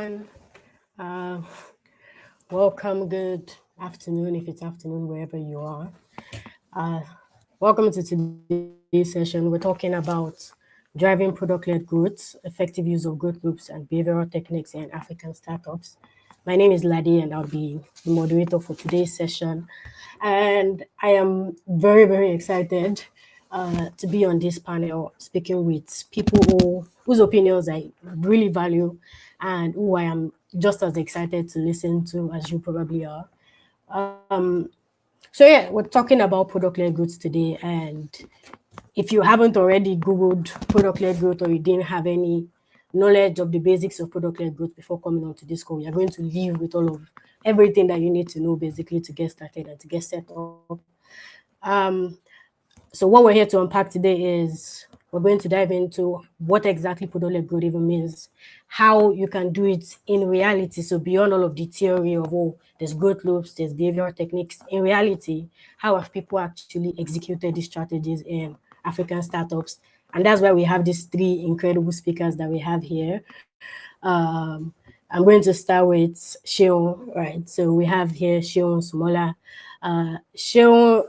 everyone. Uh, Welcome, good afternoon, if it's afternoon, wherever you are. Welcome to today's session. We're talking about driving product-led growth, effective use of growth loops, and behavioral techniques in African startups. My name is Ladi, and I'll be the moderator for today's session. And I am very, very excited to be on this panel speaking with people whose opinions I really value and who I am just as excited to listen to as you probably are. So yeah, we're talking about product-led growth today. And if you haven't already Googled product-led growth or you didn't have any knowledge of the basics of product-led growth before coming onto this call, you're going to leave with all of everything that you need to know basically to get started and to get set up. So what we're here to unpack today is we're going to dive into what exactly product-led growth even means, how you can do it in reality. So beyond all of the theory of, oh, there's growth loops, there's behavioral techniques, in reality, how have people actually executed these strategies in African startups? And that's why we have these three incredible speakers that we have here. I'm going to start with Seun, right? So we have here Seun Sunmola. Seun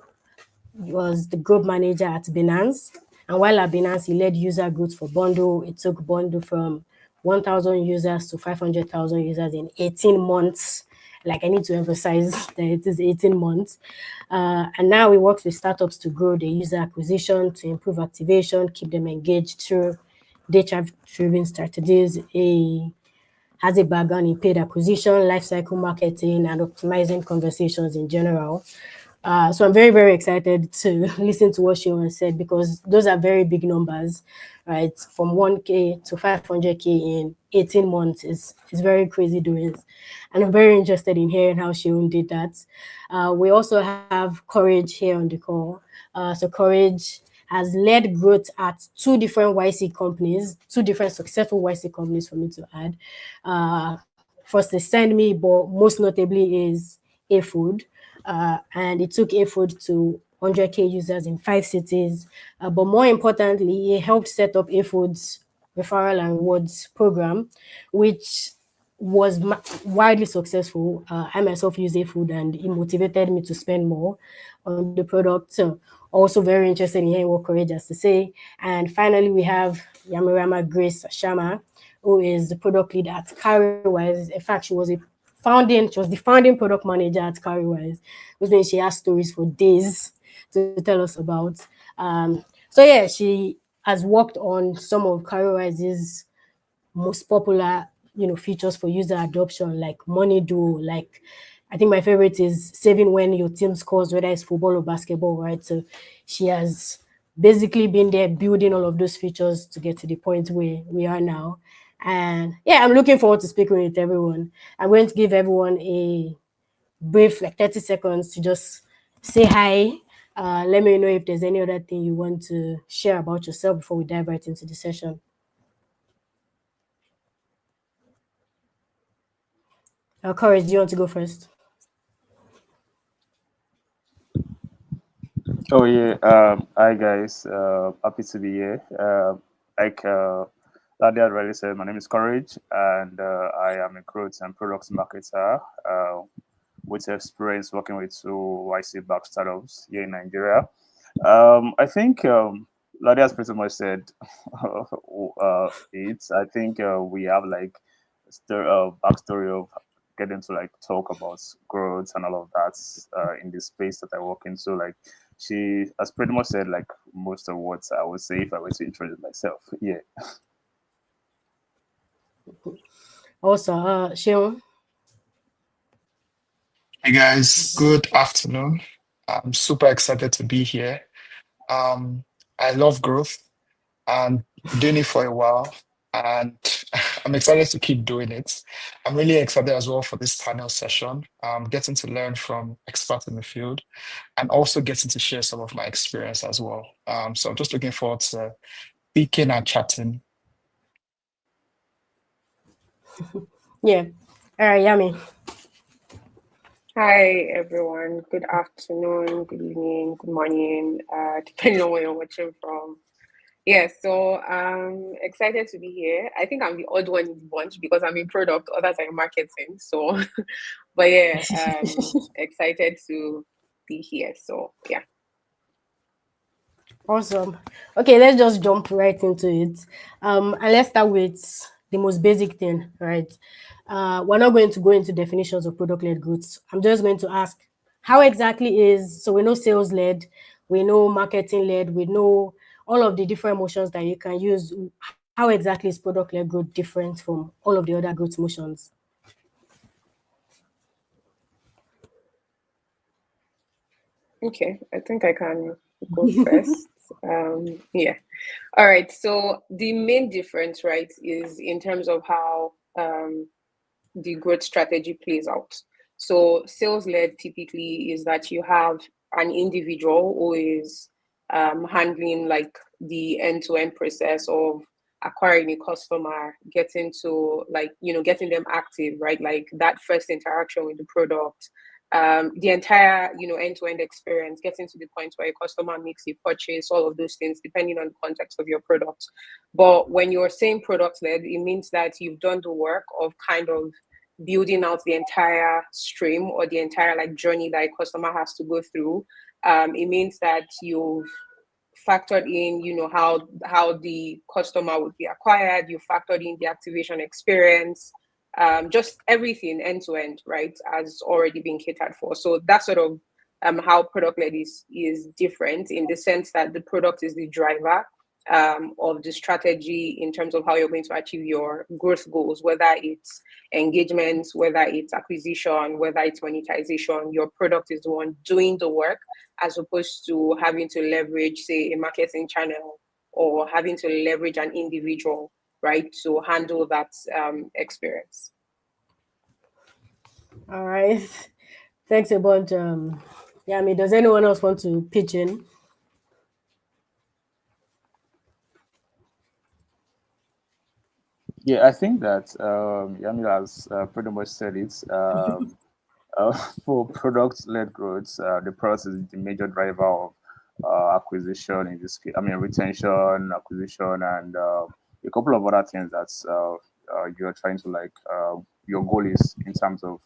was the group manager at Binance. And while at Binance, he led user growth for Bundle. It took Bundle from 1,000 users to 500,000 users in 18 months. Like, I need to emphasize that it is 18 months. And now he works with startups to grow the user acquisition, to improve activation, keep them engaged through data-driven strategies. He has a background in paid acquisition, lifecycle marketing, and optimizing conversations in general. So I'm very, very excited to listen to what Seun said, because those are very big numbers, right? From 1K to 500K in 18 months is very crazy doings. And I'm very interested in hearing how Seun did that. We also have Courage here on the call. So Courage has led growth at two different YC companies, two different successful YC companies for me to add. First is Send Me, but most notably is HeyFoods. And it took HeyFoods to 100K users in 5 cities. But more importantly, he helped set up HeyFoods referral and rewards program, which was widely successful. I myself use HeyFoods, and it motivated me to spend more on the product. So also very interested in hearing what Courage has to say. And finally, we have Yarmirama Grace Ashama, who is the product lead at Cowrywise. In fact, she was the founding product manager at Cowrywise, which means she has stories for days to tell us about. So yeah, she has worked on some of Cowrywise's most popular, features for user adoption, like Money Do, like I think my favorite is saving when your team scores, whether it's football or basketball, right? So she has basically been there building all of those features to get to the point where we are now. And yeah, I'm looking forward to speaking with everyone. I'm going to give everyone a brief, like 30 seconds to just say hi. Let me know if there's any other thing you want to share about yourself before we dive right into the session. Courage, do you want to go first? Oh yeah. Hi guys. Happy to be here. Like Nadia already said, my name is Courage, and I am a growth and products marketer with experience working with two YC-backed startups here in Nigeria. I think Nadia has pretty much said it. I think we have like backstory of getting to like talk about growth and all of that in the space that I work in. So like she has pretty much said like most of what I would say if I were to introduce myself. Yeah. Also, Seun. Hey guys, good afternoon. I'm super excited to be here. I love growth and doing it for a while, and I'm excited to keep doing it. I'm really excited as well for this panel session, getting to learn from experts in the field and also getting to share some of my experience as well. So I'm just looking forward to speaking and chatting. Yeah. All right, Yami. Hi everyone, good afternoon, good evening, good morning, depending on where you're watching from. Yeah, so I'm excited to be here. I think I'm the odd one in the bunch because I'm in product, others are in marketing. So, but yeah, excited to be here. So, yeah. Awesome. Okay, let's just jump right into it. And let's start with the most basic thing, right? We're not going to go into definitions of product-led growth. I'm just going to ask, how exactly is, so we know sales-led, we know marketing-led, we know all of the different motions that you can use. How exactly is product-led growth different from all of the other growth motions? Okay, I think I can go first. Yeah. All right. So the main difference, right, is in terms of how the growth strategy plays out. So sales led typically is that you have an individual who is handling like the end-to-end process of acquiring a customer, getting to like, getting them active, right? Like that first interaction with the product, the entire, end-to-end experience, getting to the point where a customer makes a purchase, all of those things, depending on the context of your product. But when you're saying product led, it means that you've done the work of kind of building out the entire stream or the entire like journey that a customer has to go through. It means that you've factored in, how the customer would be acquired. You factored in the activation experience, just everything end to end, right, has already been catered for. So that's sort of how product led is different in the sense that the product is the driver of the strategy in terms of how you're going to achieve your growth goals, whether it's engagements, whether it's acquisition, whether it's monetization. Your product is the one doing the work, as opposed to having to leverage, say, a marketing channel or having to leverage an individual, right, to handle that experience. All right. Thanks a bunch. Yeah, I mean, does anyone else want to pitch in? Yeah, I think that Yamil has pretty much said it. For product-led growth, the product is the major driver of acquisition in this case. I mean, retention, acquisition, and a couple of other things that you're trying to like. Your goal is in terms of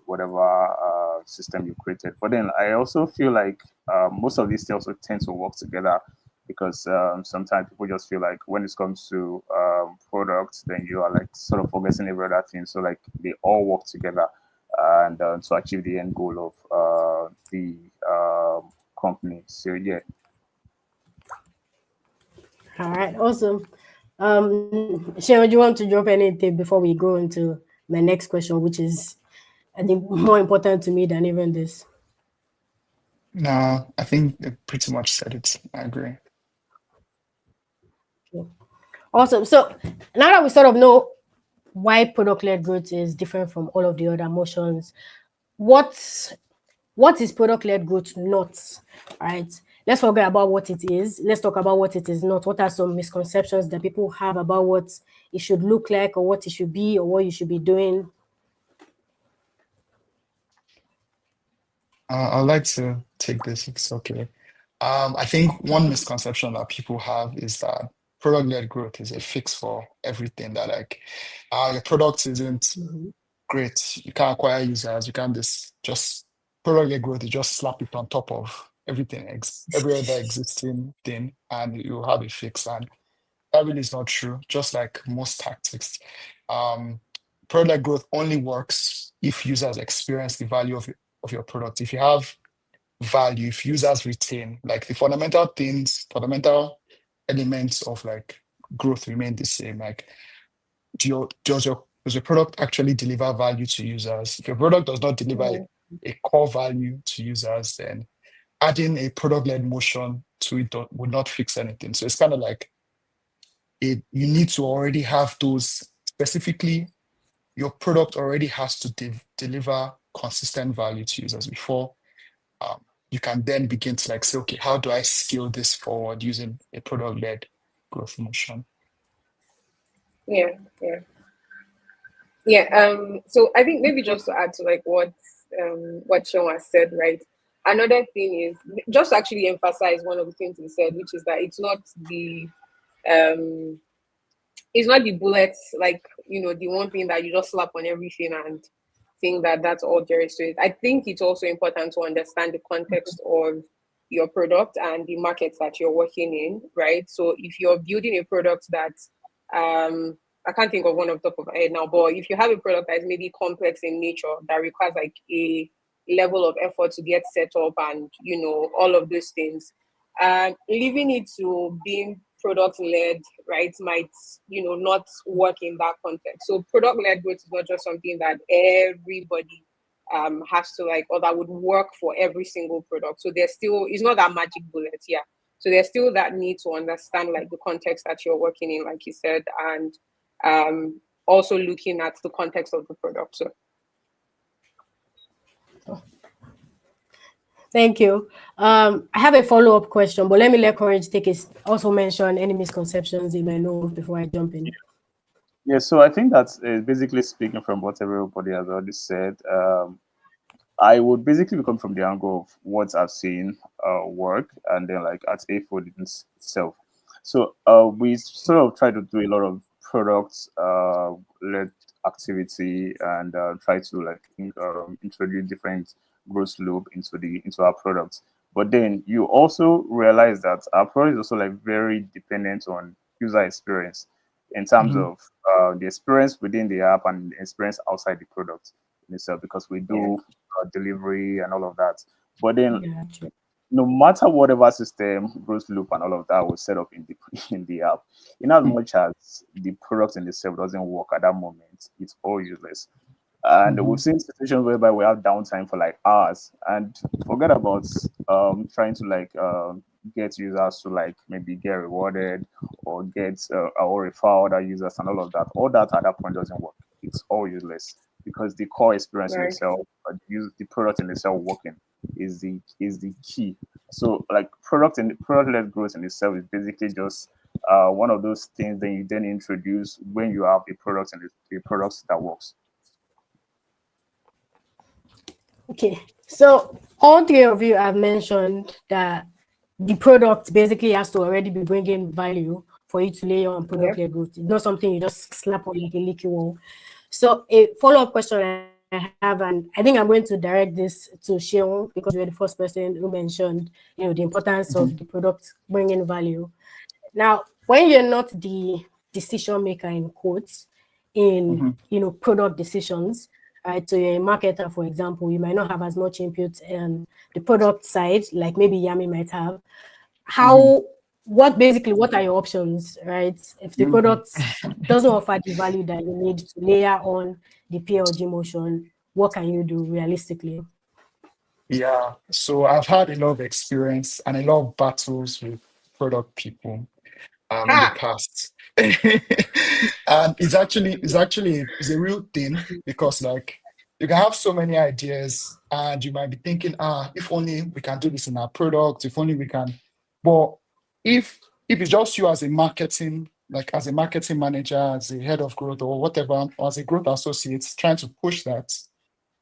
whatever system you created. But then I also feel like most of these things also tend to work together because sometimes people just feel like when it comes to products, then you are like sort of forgetting every other thing. So like they all work together and to achieve the end goal of the company. So yeah. All right, awesome. Sharon, do you want to drop anything before we go into my next question, which is, I think, more important to me than even this? No, I think they pretty much said it. I agree. Awesome. So now that we sort of know why product-led growth is different from all of the other motions, what is product-led growth not? Right. Let's forget about what it is. Let's talk about what it is not. What are some misconceptions that people have about what it should look like or what it should be or what you should be doing? I'd like to take this if it's okay. I think one misconception that people have is that product-led growth is a fix for everything. That like your product isn't great, you can't acquire users, you can't just product-led growth. You just slap it on top of everything, every other existing thing, and you have a fix. And that really is not true. Just like most tactics, um, product-led growth only works if users experience the value of your product. If you have value, if users retain, like the fundamental things, fundamental elements of like growth remain the same. Like, does your product actually deliver value to users? If your product does not deliver a core value to users, then adding a product-led motion to it would not fix anything. So it's kind of like you need to already have those specifically. Your product already has to deliver consistent value to users before you can then begin to like say, okay, how do I scale this forward using a product-led growth motion? Yeah, yeah. Yeah, so I think maybe just to add to like what Sean has said, right? another thing is just to actually emphasize one of the things he said, which is that it's not the bullets, like, the one thing that you just slap on everything and think that that's all there is to it. I think it's also important to understand the context of your product and the markets that you're working in, right? So if you're building a product that, I can't think of one off the top of my head now, but if you have a product that is maybe complex in nature, that requires like a level of effort to get set up and, all of those things, leaving it to being product led, right, might not work in that context. So product led growth is not just something that everybody has to like, or that would work for every single product. So there's still, it's not that magic bullet, yeah. So there's still that need to understand like the context that you're working in, like you said, and also looking at the context of the product. So thank you. I have a follow-up question, but let me let Courage take it. Also mention any misconceptions you may know before I jump in. Yeah, so I think that's basically speaking from what everybody has already said. I would basically come from the angle of what I've seen work, and then like at HeyFoods itself. So we sort of try to do a lot of product led activity and try to like introduce different growth loop into our products. But then you also realize that our product is also like very dependent on user experience in terms of the experience within the app and the experience outside the product in itself, because we do delivery and all of that. But then no matter whatever system, growth loop and all of that was set up in the app, in as much as the product in itself doesn't work at that moment, it's all useless. And we've seen situations whereby we have downtime for like hours, and forget about trying to like get users to like maybe get rewarded or get or refer other users and all of that. All that at that point doesn't work. It's all useless because the core experience in itself, the product in itself working is the key. So like product-led growth in itself is basically just one of those things that you then introduce when you have a product and a product that works. Okay, so all three of you have mentioned that the product basically has to already be bringing value for you to lay on product-led growth. It's not something you just slap on like a leaky wall. So a follow-up question I have, and I think I'm going to direct this to Seun because you're the first person who mentioned, the importance of the product bringing value. Now, when you're not the decision maker in quotes in product decisions, right? So you're a marketer, for example, you might not have as much input in the product side, like maybe Yami might have. What are your options, right? If the product doesn't offer the value that you need to layer on the PLG motion, what can you do realistically? Yeah, so I've had a lot of experience and a lot of battles with product people in the past. And it's a real thing because like you can have so many ideas and you might be thinking, if only we can do this in our product, if only we can. But if it's just you as a marketing manager, as a head of growth or whatever, or as a growth associate trying to push that,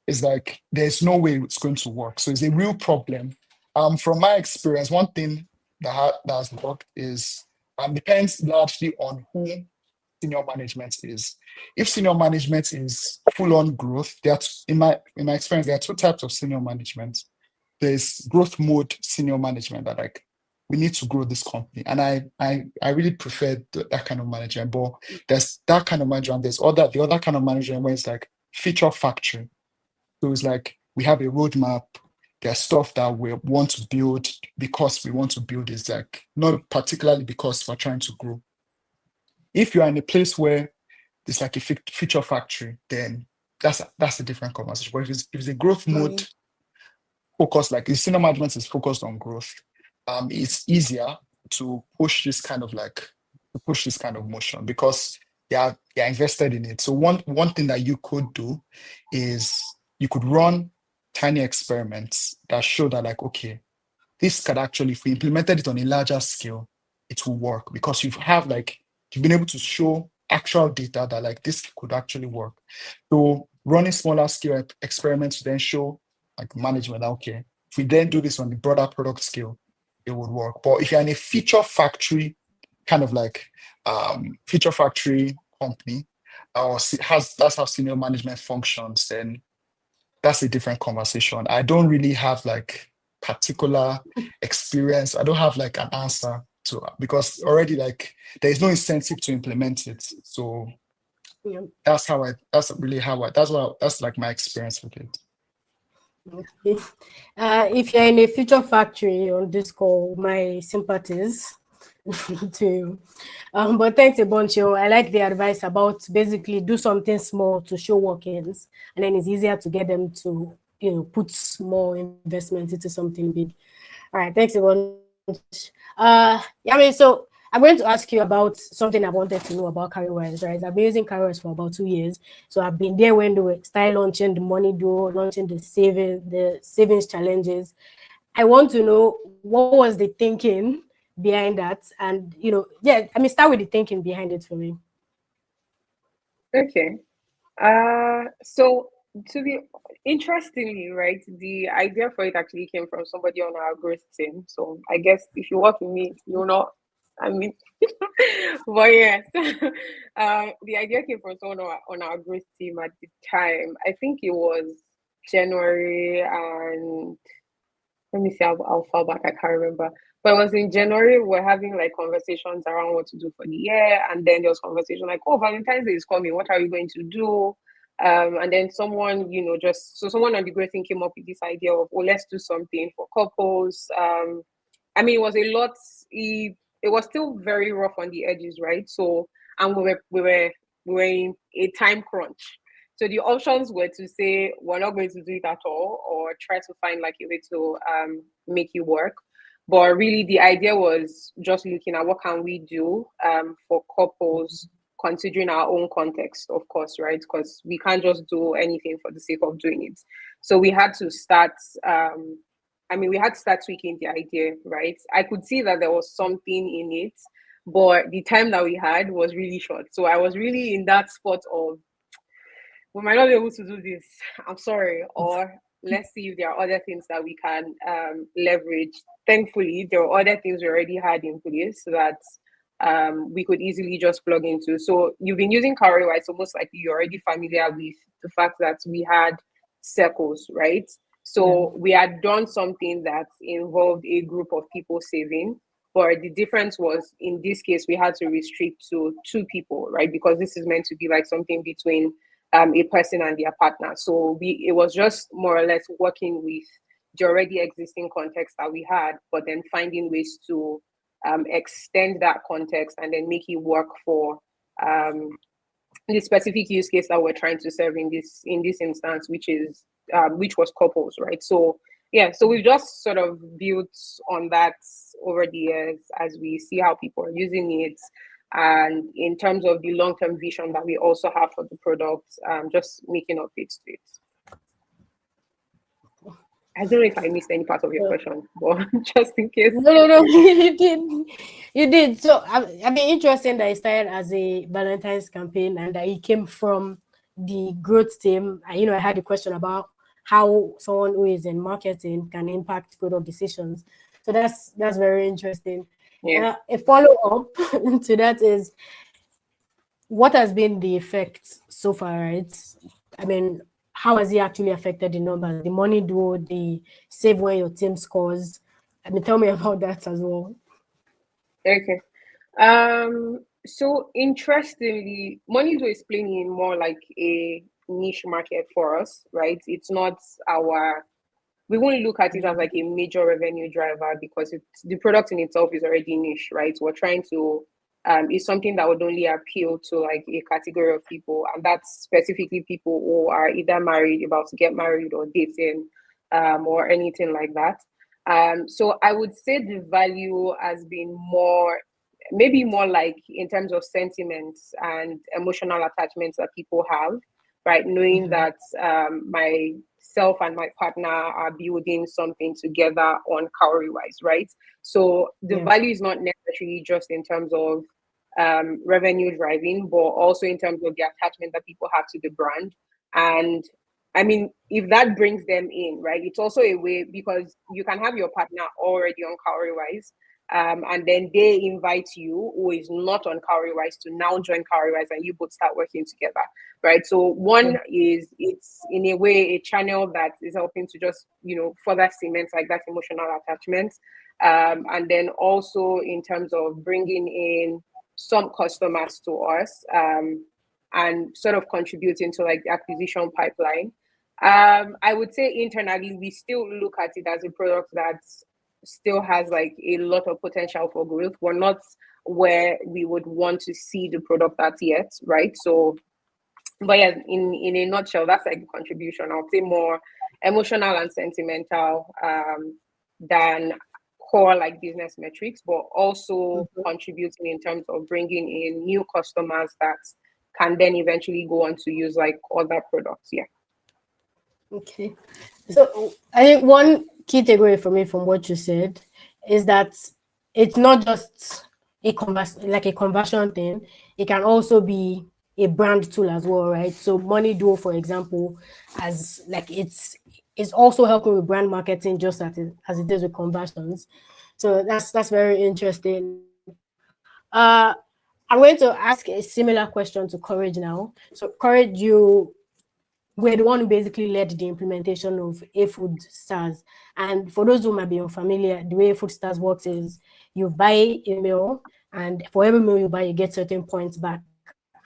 it's like there's no way it's going to work. So it's a real problem. From my experience, one thing that has worked is depends largely on who senior management is. If senior management is full-on growth, in my experience, there are two types of senior management. There's growth mode senior management that like we need to grow this company, and I really prefer that kind of management. But there's that kind of management. There's the other kind of management where it's like feature factory. So it's like we have a roadmap. There's stuff that we want to build because we want to build. Is like not particularly because we're trying to grow. If you are in a place where it's like a feature factory, then that's a different conversation. But if it's a growth mode focus, like the senior management is focused on growth, it's easier to push this kind of motion because they're invested in it. So one thing that you could do is you could run tiny experiments that show that like, okay, this could actually, if we implemented it on a larger scale, it will work because you've been able to show actual data that like this could actually work. So running smaller scale experiments then show like management that, okay, If we then do this on the broader product scale, it would work. But if you're in a feature factory, kind of like feature factory company, or that's how senior management functions, then that's a different conversation. I don't really have like particular experience. I don't have like an answer to, because already like there is no incentive to implement it. So Yeah. that's like my experience with it. If you're in a future factory on this call, my sympathies to you. But thanks a bunch. I like the advice about basically do something small to show workings, and then it's easier to get them to put more investment into something big. All right, thanks a bunch. So I'm going to ask you about something I wanted to know about Cowrywise, right? I've been using Cowrywise for about 2 years. So I've been there when they were launching the money duo, launching the savings challenges. I want to know what was the thinking behind that, and start with the thinking behind it for me. Okay. So to be interestingly, right, the idea for it actually came from somebody on our growth team. So I guess if you work with me, you'll not. I mean, but yes, the idea came from someone on our growth team at the time. I think it was January, and let me see how far back, I can't remember. But it was in January, we're having like conversations around what to do for the year. And then there was conversation like, oh, Valentine's Day is coming. What are you going to do? And then someone, someone on the growth team came up with this idea of, oh, let's do something for couples. I mean, it was a lot. It was still very rough on the edges, right? So, and we were in a time crunch. So the options were to say we're not going to do it at all, or try to find like a way to make it work. But really, the idea was just looking at what can we do for couples, considering our own context, of course, right? Because we can't just do anything for the sake of doing it. So we had to start. We had to start tweaking the idea, right? I could see that there was something in it, but the time that we had was really short. So I was really in that spot of, we might not be able to do this. I'm sorry. Or let's see if there are other things that we can leverage. Thankfully, there were other things we already had in place so that we could easily just plug into. So you've been using Cowrywise, so most likely you're already familiar with the fact that we had circles, right? So we had done something that involved a group of people saving. But the difference was, in this case, we had to restrict to 2 people, right? Because this is meant to be like something between a person and their partner. So it was just more or less working with the already existing context that we had, but then finding ways to extend that context and then make it work for the specific use case that we're trying to serve in this instance, which was couples, right? So yeah, so we've just sort of built on that over the years as we see how people are using it. And in terms of the long-term vision that we also have for the product, just making updates to it. I don't know if I missed any part of your question, but just in case. No, you did. So I mean, interesting that it started as a Valentine's campaign and that it came from the growth team. I had a question about how someone who is in marketing can impact product decisions. So that's very interesting. Yeah. A follow-up to that is, what has been the effect so far, right? I mean, how has it actually affected the numbers, the money duo, the save when your team scores? I mean, tell me about that as well. Okay. So interestingly, money duo is playing in more like a niche market for us, right? It's not we won't look at it as like a major revenue driver because the product in itself is already niche, right? We're trying to is something that would only appeal to like a category of people, and that's specifically people who are either married, about to get married, or dating, or anything like that. So I would say the value has been maybe more like in terms of sentiments and emotional attachments that people have, right? Knowing that myself and my partner are building something together on Cowrywise, right? So the value is not necessarily just in terms of revenue driving, but also in terms of the attachment that people have to the brand. And I mean, if that brings them in, right, it's also a way, because you can have your partner already on Cowrywise, and then they invite you, who is not on Cowrywise, to now join Cowrywise, and you both start working together, right? So one is, it's in a way a channel that is helping to just, you know, further cement like that emotional attachment, and then also in terms of bringing in some customers to us, and sort of contributing to like the acquisition pipeline. I would say internally, we still look at it as a product that still has like a lot of potential for growth. We're not where we would want to see the product at yet, right? So, but yeah, in a nutshell, that's like the contribution. I'll say more emotional and sentimental than core like business metrics, but also contributing in terms of bringing in new customers that can then eventually go on to use like other products. Yeah. Okay. So I think one key takeaway for me from what you said is that it's not just a conversion thing. It can also be a brand tool as well, right? So Money Duo, for example, as like it's also helping with brand marketing just as it is with conversions. So that's very interesting. I'm going to ask a similar question to Courage now. So Courage, you were the one who basically led the implementation of HeyFoods Stars. And for those who might be unfamiliar, the way HeyFoods Stars works is you buy a meal, and for every meal you buy, you get certain points back.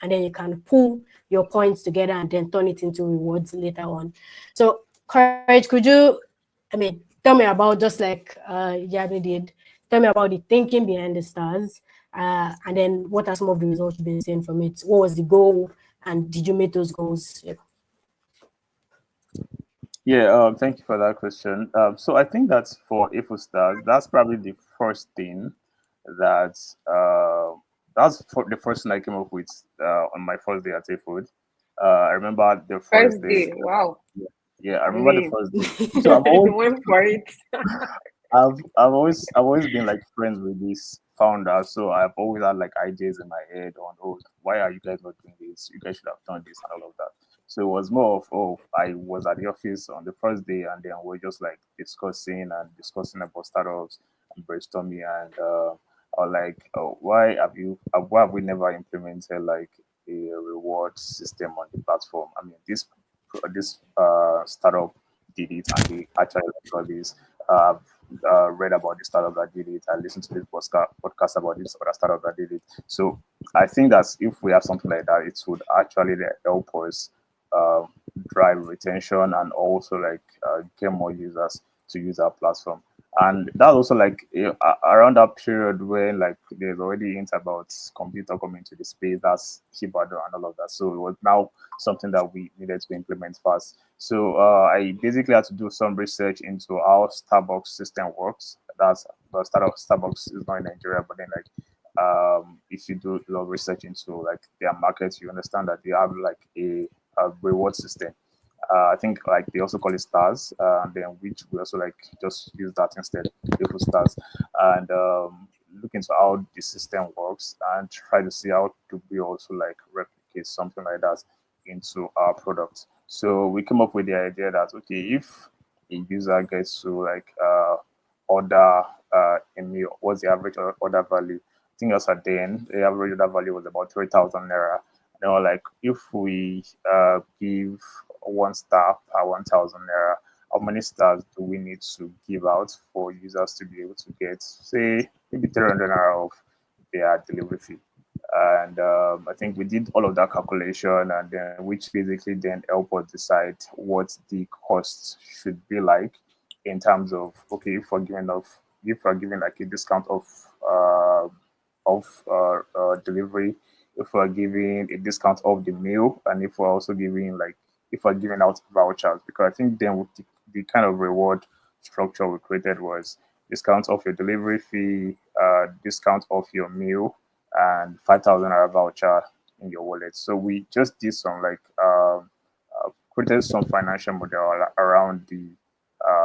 And then you can pull your points together and then turn it into rewards later on. So, Courage, could you, tell me about, just like Yabi did, tell me about the thinking behind the stars, and then what are some of the results you've been seeing from it? What was the goal, and did you meet those goals? Yeah, thank you for that question. So I think that's for HeyFoods Stars. That's probably the first thing that the first thing I came up with on my first day at HeyFoods. I remember the first day. Wow. Yeah, I remember the first day. So I've always went for it. I've always been like friends with this founder, so I've always had like ideas in my head on, oh, why are you guys not doing this? You guys should have done this and all of that. So it was more of, oh, I was at the office on the first day, and then we're just like discussing about startups and brainstorming, and or like, oh, why have we never implemented like a reward system on the platform? I mean, this startup did it, and they actually like all this. Read about the startup that did it. I listened to this podcast about this other startup that did it. So I think that if we have something like that, it would actually help us uh, drive retention and also like get more users to use our platform. And that's also like around that period when like there's already hints about computer coming to the space, that's keyboard and all of that. So it was now something that we needed to implement fast. So I basically had to do some research into how Starbucks system works. That's the Starbucks is not in Nigeria, but then like if you do a lot of research into like their markets, you understand that they have like a reward system. I think like they also call it stars, and then which we also like just use that instead, HeyFoods Stars, and look into how the system works and try to see how to we also like replicate something like that into our product. So we came up with the idea that okay, if a user gets to like order a meal, what's the average order value? I think as at then the average order value was about 3,000 naira. They were like, if we give 1 star per 1,000 naira, how many stars do we need to give out for users to be able to get, say, maybe 300 naira of their delivery fee? And I think we did all of that calculation, and then which basically then help us decide what the cost should be like in terms of okay, if we're giving like a discount of delivery, if we're giving a discount off the meal, and if we're also giving like if we're giving out vouchers, because I think then with the kind of reward structure we created was discount off your delivery fee, discount off your meal, and 5,000 naira voucher in your wallet. So we just did some like created some financial model around the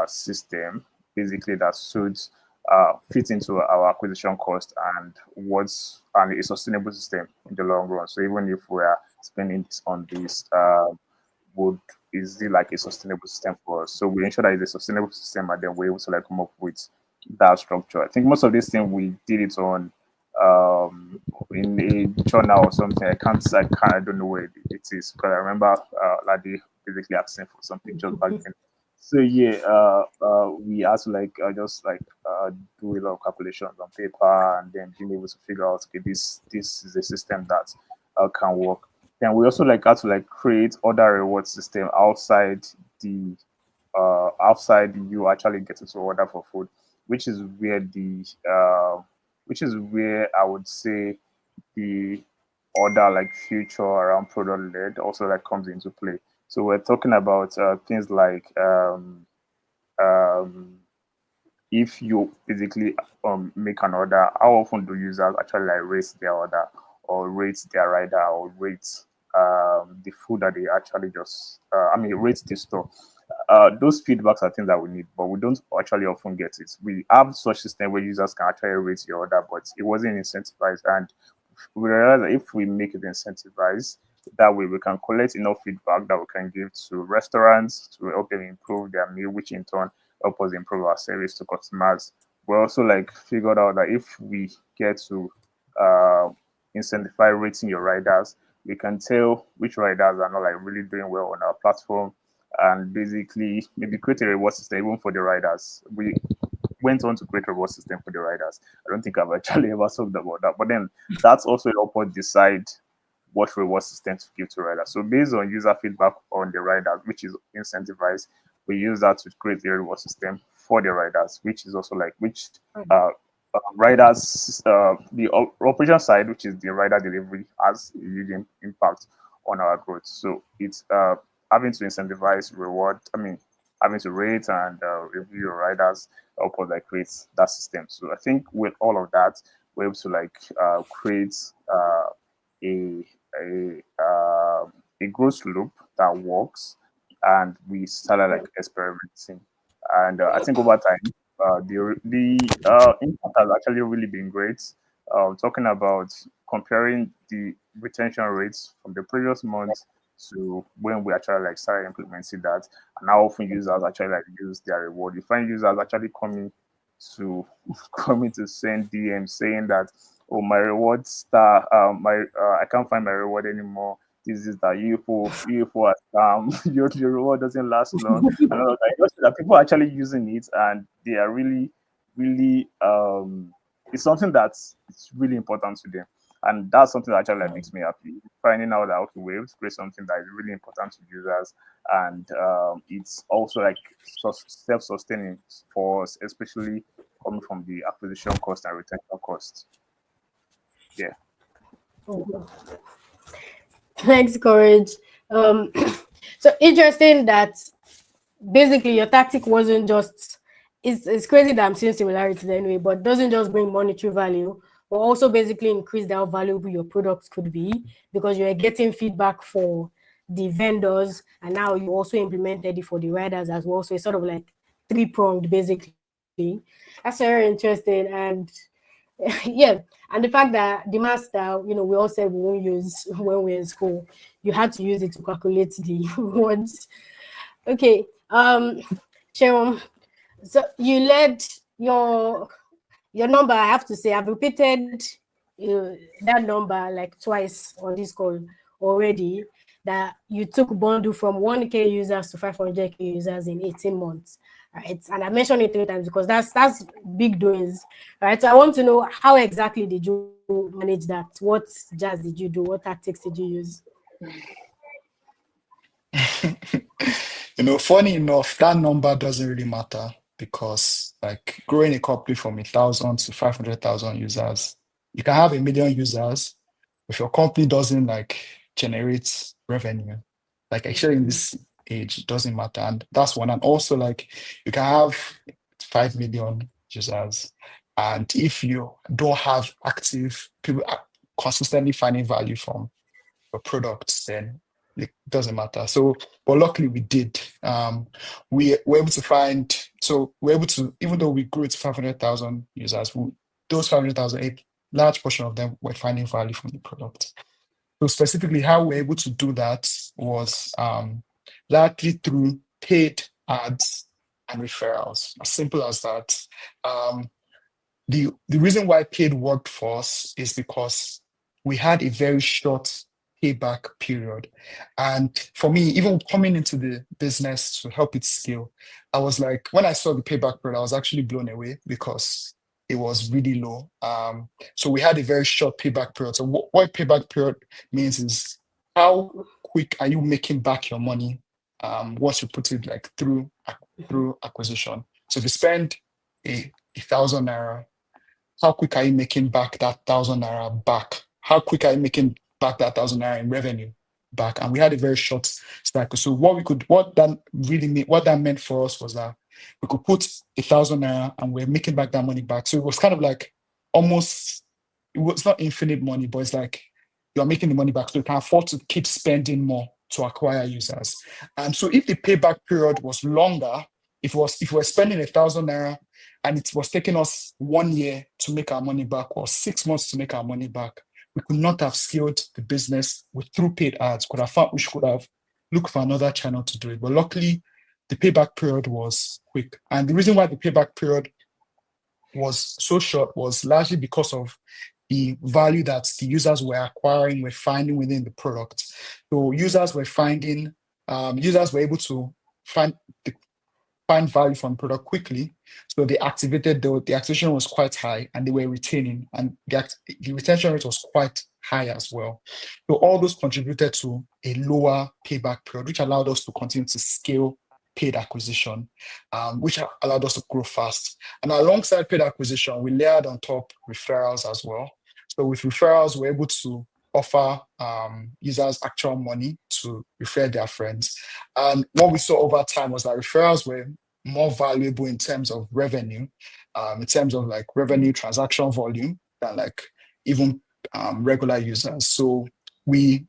system, basically that suits fit into our acquisition cost and a sustainable system in the long run. So even if we are spending on this is it like a sustainable system for us? So we ensure that it's a sustainable system, and then we're able to like come up with that structure. I think most of these things we did it on in a journal or something. I don't know where it is, because I remember like they basically asking for some pictures back then. So yeah, we had to like just like do a lot of calculations on paper, and then being able to figure out, okay, this is a system that can work. Then we also like had to like create other reward system the outside you actually getting to order for food, which is where which is where I would say the other like future around product led also like comes into play. So we're talking about things like um, if you basically make an order, how often do users actually like rate their order or rate their rider or rate the food that they actually just rate the store. Those feedbacks are things that we need, but we don't actually often get it. We have such system where users can actually rate your order, but it wasn't incentivized. And we realize that if we make it incentivized, that way we can collect enough feedback that we can give to restaurants to help them improve their meal, which in turn help us improve our service to customers. We also like figured out that if we get to uh, incentivize rating your riders, we can tell which riders are not like really doing well on our platform, and basically maybe create a reward system even for the riders. We went on to create a reward system for the riders. I don't think I've actually ever talked about that, but then that's also help us decide what reward system to give to riders. So based on user feedback on the riders, which is incentivized, we use that to create a reward system for the riders, which is also like which riders the operation side, which is the rider delivery, has a huge impact on our growth. So it's having to incentivize reward. Having to rate and review your riders help us like create that system. So I think with all of that, we're able to like create a a growth loop that works, and we started like experimenting. And I think over time, the impact has actually really been great. Talking about comparing the retention rates from the previous months to when we actually like started implementing that, and how often users actually like use their reward. You find users actually to coming to send DM saying that, oh, my reward star, my I can't find my reward anymore. This is that UFO has your reward doesn't last long. And all of that. You know, that people are actually using it, and they are really, really it's something that's it's really important to them. And that's something that actually like, makes me happy. Finding out that okay, we're able to create something that is really important to users, and it's also like self-sustaining for us, especially coming from the acquisition cost and retention cost. Yeah. Thanks, Courage. So interesting that basically your tactic wasn't just it's crazy that I'm seeing similarities anyway, but doesn't just bring monetary value, but also basically increase how valuable your products could be, because you're getting feedback for the vendors, and now you also implemented it for the riders as well. So it's sort of like three-pronged basically. That's very interesting. And yeah, and the fact that the master, we all said we won't use when we're in school, you had to use it to calculate the ones. Okay, Sharon, so you led your number. I have to say, I've repeated that number like twice on this call already, that you took bundle from 1K users to 500K users in 18 months. Right, and I mentioned it 3 times because that's big doings. Right, so I want to know, how exactly did you manage that? What jazz did you do? What tactics did you use? Funny enough, that number doesn't really matter, because like growing a company from 1,000 to 500,000 users, you can have 1 million users. If your company doesn't like generate revenue, like actually in this age, it doesn't matter. And that's one. And also like you can have 5 million users, and if you don't have active people consistently finding value from your products, then it doesn't matter. So, but luckily we did. We were able to find, so we're able to, even though we grew to 500,000 users, those 500,000, a large portion of them were finding value from the product. So specifically how we're able to do that was largely through paid ads and referrals. As simple as that. The reason why paid worked for us is because we had a very short payback period. And for me, even coming into the business to help it scale, I was like, when I saw the payback period, I was actually blown away because it was really low. So we had a very short payback period. So what payback period means is how quick are you making back your money once you put it like through acquisition. So if you spend a 1,000 naira, how quick are you making back that 1,000 naira back? How quick are you making back that 1,000 naira in revenue back? And we had a very short cycle. So what that meant for us was that we could put 1,000 naira and we're making back that money back. So it was kind of like almost, it was not infinite money, but it's like you're making the money back. So you can afford to keep spending more to acquire users. And so if the payback period was longer, if we're spending 1,000 naira and it was taking us 1 year to make our money back or 6 months to make our money back, we could not have scaled the business through paid ads. We should have looked for another channel to do it. But luckily, the payback period was quick. And the reason why the payback period was so short was largely because of the value that the users were acquiring, were finding within the product. So users were able to find value from the product quickly. So they activated, the activation was quite high and they were retaining, and the retention rate was quite high as well. So all those contributed to a lower payback period, which allowed us to continue to scale paid acquisition, which allowed us to grow fast. And alongside paid acquisition, we layered on top referrals as well. So with referrals, we're able to offer users actual money to refer their friends. And what we saw over time was that referrals were more valuable in terms of revenue, in terms of like revenue transaction volume than like even regular users. So we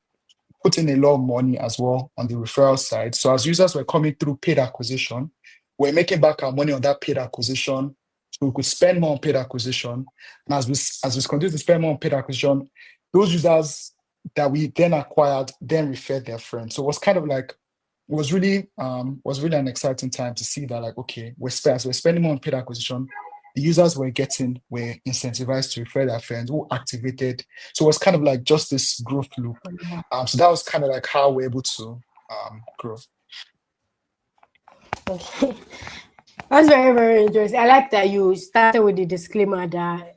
put in a lot of money as well on the referral side. So as users were coming through paid acquisition, we're making back our money on that paid acquisition. So we could spend more on paid acquisition. And as we continue to spend more on paid acquisition, those users that we then acquired then referred their friends. So it was kind of like, was really an exciting time to see that, like, okay, we're spending more on paid acquisition. The users were incentivized to refer their friends who activated. So it was kind of like just this growth loop. So that was kind of like how we're able to grow. Okay. That's very, very interesting. I like that you started with the disclaimer that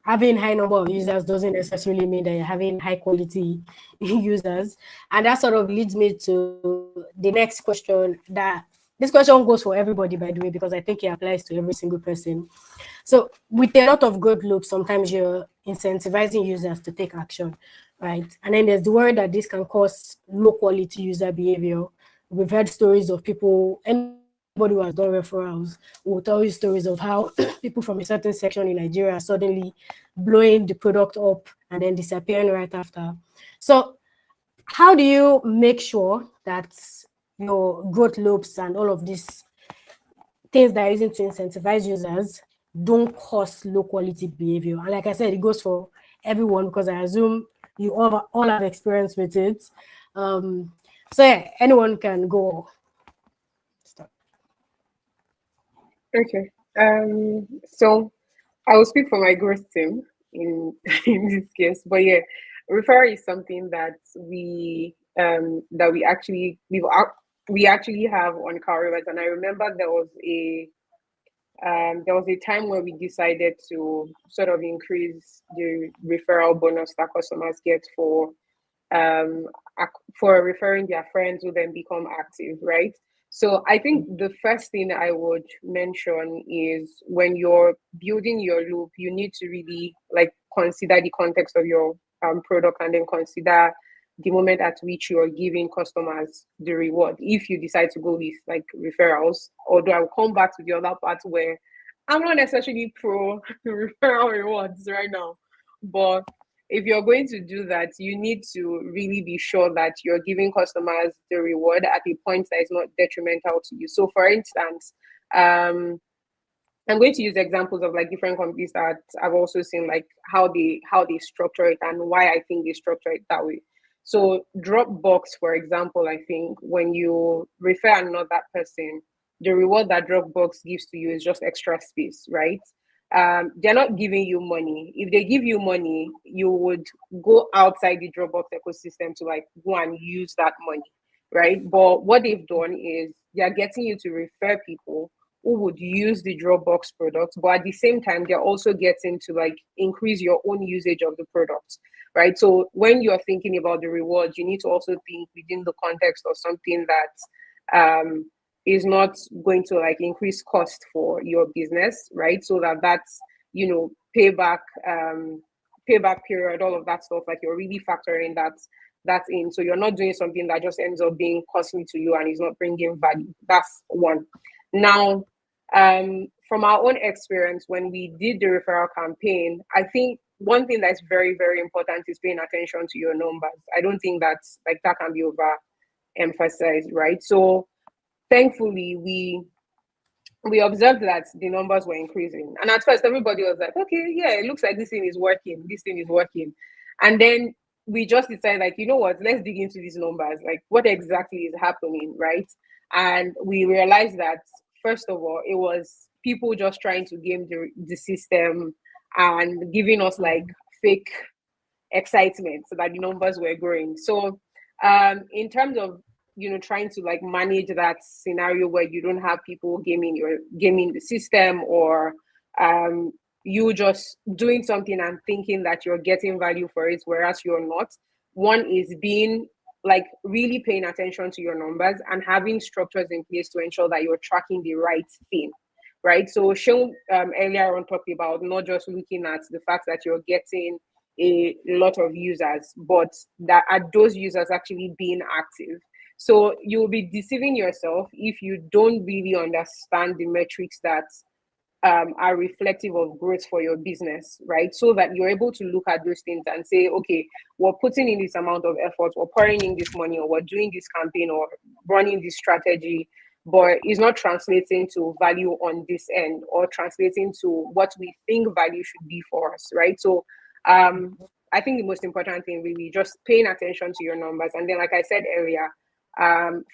having high number of users doesn't necessarily mean that you're having high quality users. And that sort of leads me to the next question. That this question goes for everybody, by the way, because I think it applies to every single person. So with a lot of growth loops, sometimes you're incentivizing users to take action, right? And then there's the worry that this can cause low quality user behavior. We've heard stories of people, anybody who has done referrals will tell you stories of how people from a certain section in Nigeria are suddenly blowing the product up and then disappearing right after. So how do you make sure that your growth loops and all of these things that are using to incentivize users don't cause low quality behavior? And like I said, it goes for everyone because I assume you all have experience with it. So yeah, anyone can go. Start. Okay. So I will speak for my growth team in in this case, but yeah, referral is something that we actually have on Cowrywise, and I remember there was a time where we decided to sort of increase the referral bonus that customers get for referring their friends who then become active, right? So I think the first thing I would mention is when you're building your loop, you need to really like consider the context of your product, and then consider the moment at which you are giving customers the reward. If you decide to go with like referrals, although I will come back to the other part where I'm not necessarily pro referral rewards right now, but if you're going to do that, you need to really be sure that you're giving customers the reward at a point that is not detrimental to you. So for instance, I'm going to use examples of like different companies that I've also seen, like how they structure it and why I think they structure it that way. So Dropbox, for example, I think when you refer another person, the reward that Dropbox gives to you is just extra space, right? They're not giving you money. If they give you money, you would go outside the Dropbox ecosystem to like go and use that money, right? But what they've done is they're getting you to refer people who would use the Dropbox product, but at the same time, they're also getting to like increase your own usage of the product, right? So when you're thinking about the rewards, you need to also think within the context of something that is not going to like increase cost for your business, right? So that's, you know, payback period, all of that stuff, like you're really factoring that in. So you're not doing something that just ends up being costly to you and is not bringing value. That's one. Now, from our own experience, when we did the referral campaign, I think one thing that's very, very important is paying attention to your numbers. I don't think that's like that can be overemphasized, right? So thankfully, we observed that the numbers were increasing. And at first, everybody was like, okay, yeah, it looks like this thing is working. This thing is working. And then we just decided, like, you know what, let's dig into these numbers. Like, what exactly is happening, right? And we realized that, first of all, it was people just trying to game the system and giving us like fake excitement so that the numbers were growing. So in terms of, you know, trying to like manage that scenario where you don't have people gaming the system, or you just doing something and thinking that you're getting value for it, whereas you're not. One is being like really paying attention to your numbers and having structures in place to ensure that you're tracking the right thing, right? So Seun earlier on talked about not just looking at the fact that you're getting a lot of users, but that are those users actually being active. So you'll be deceiving yourself if you don't really understand the metrics that are reflective of growth for your business, right? So that you're able to look at those things and say, okay, we're putting in this amount of effort, we're pouring in this money, or we're doing this campaign or running this strategy, but it's not translating to value on this end or translating to what we think value should be for us, right? So I think the most important thing really just paying attention to your numbers. And then, like I said earlier,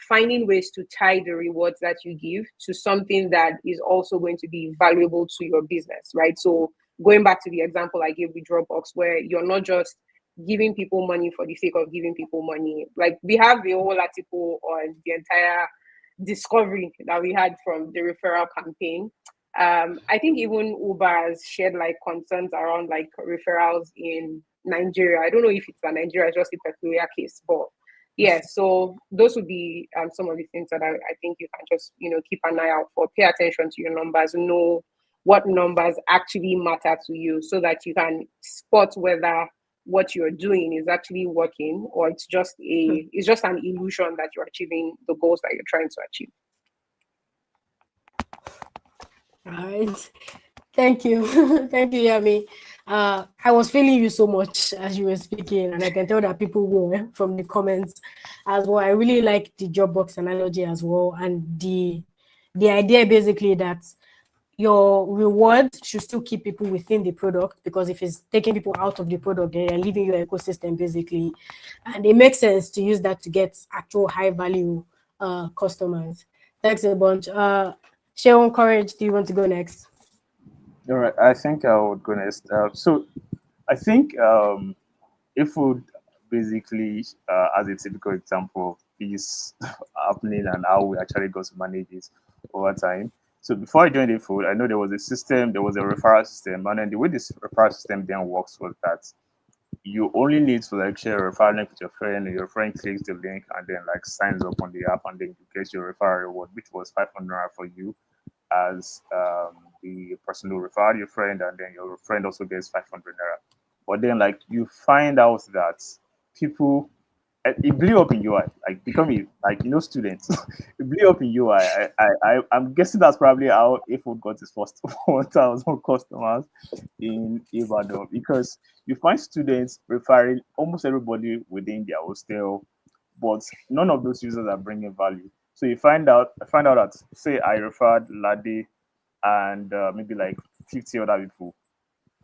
finding ways to tie the rewards that you give to something that is also going to be valuable to your business, right? So going back to the example I gave with Dropbox, where you're not just giving people money for the sake of giving people money. Like we have the whole article on the entire discovery that we had from the referral campaign. I think even Uber has shared like concerns around like referrals in Nigeria. I don't know if it's a Nigeria, just a peculiar case, but yeah, so those would be some of the things that I think you can just, you know, keep an eye out for. Pay attention to your numbers, know what numbers actually matter to you so that you can spot whether what you're doing is actually working or it's just an illusion that you're achieving the goals that you're trying to achieve. All right. Thank you. Thank you, Yami. I was feeling you so much as you were speaking, and I can tell that people were from the comments as well. I really like the Dropbox analogy as well, and the idea basically that your reward should still keep people within the product, because if it's taking people out of the product, they're leaving your ecosystem basically, and it makes sense to use that to get actual high value customers. Thanks a bunch. Seun, Courage, do you want to go next? All right, I think I would go next. So I think if food basically as a typical example of this happening and how we actually got to manage it over time. So before I joined the food, I know there was a system, there was a referral system, and then the way this referral system then works was that you only need to like share a referral link with your friend, and your friend clicks the link and then like signs up on the app, and then you get your referral reward, which was 500 for you as the person who referred your friend, and then your friend also gets 500 naira. But then like you find out that people, it blew up in UI, like becoming like, you know, students. It blew up in UI. I'm guessing that's probably how HeyFoods got its first 1,000 customers in Ibadan, because you find students referring almost everybody within their hostel, but none of those users are bringing value. So I find out that, say I referred Lade and maybe like 50 other people,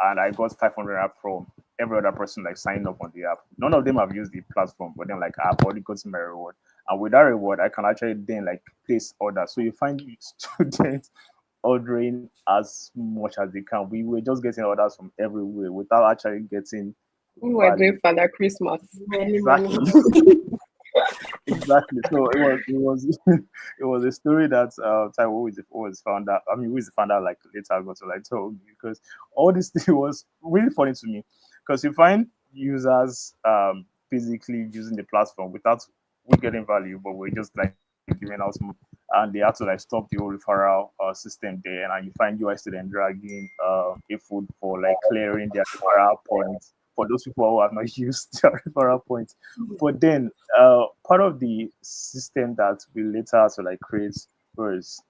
and I got 500 from every other person like signing up on the app. None of them have used the platform, but then like I've already gotten my reward. And with that reward, I can actually then like place orders. So you find students ordering as much as they can. We were just getting orders from everywhere without actually getting We're value. doing Father Christmas. Exactly. Exactly. So it was it was a story that Taiwo was found out. I mean, who is found out like later got to like told me, because all this thing was really funny to me, because you find users physically using the platform without we getting value, but we're just like giving out some, and they had to like stop the whole referral system there, and you find UI student dragging a food for like clearing their referral points for those people who have not used their referral points. But then part of the system that we later had to like create was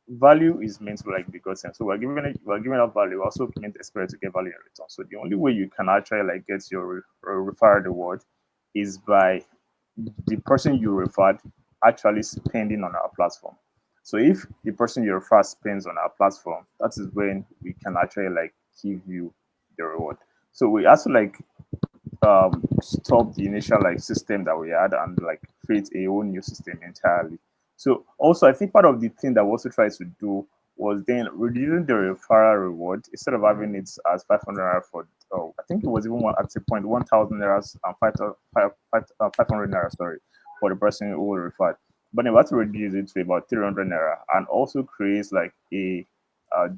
value is meant to like be gotten. So we're giving out value, also meant expect to get value in return. So the only way you can actually like get your referral reward is by the person you referred actually spending on our platform. So if the person you refer spends on our platform, that is when we can actually like give you the reward. So we also like stop the initial like system that we had and like create a whole new system entirely. So also I think part of the thing that we also tried to do was then reducing the referral reward instead of having it as 500 naira for I think it was even one at the point 1,000 naira and 500 naira, sorry, for the person who referred. But then we had to reduce it to about 300 naira and also create like a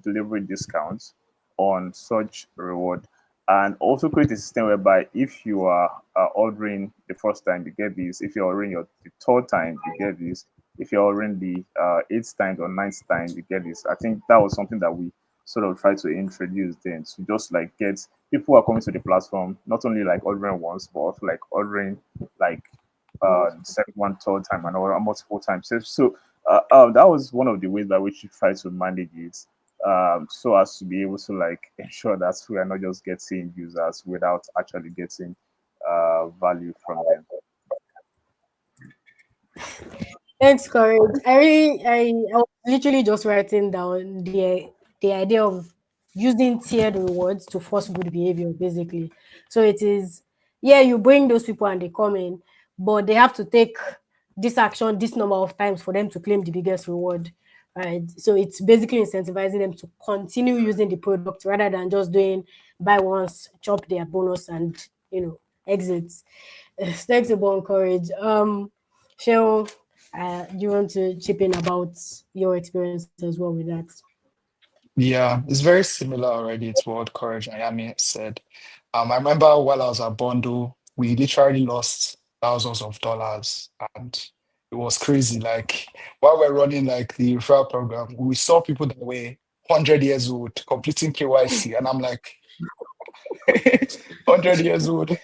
delivery discount on such reward, and also create a system whereby if you are ordering the first time you get this, if you're ordering the third time you get this, if you're ordering the eighth time or ninth time you get this. I think that was something that we sort of tried to introduce then, to just like get people who are coming to the platform not only like ordering once but also like ordering like second one, third time, and or multiple times. So that was one of the ways by which we try to manage it, so as to be able to like ensure that we are not just getting users without actually getting value from them. Thanks, Courage. I was literally just writing down the idea of using tiered rewards to force good behavior, basically. So it is, yeah, you bring those people and they come in, but they have to take this action this number of times for them to claim the biggest reward. Right. So it's basically incentivizing them to continue using the product rather than just doing buy once, chop their bonus and exit. Thanks about Courage. Cheryl, do you want to chip in about your experience as well with that? Yeah, it's very similar already to what Courage and Yami said. I remember while I was at Bondo, we literally lost thousands of dollars, and it was crazy. Like while we're running like the referral program, we saw people that were 100 years old completing KYC, and I'm like, 100 years old.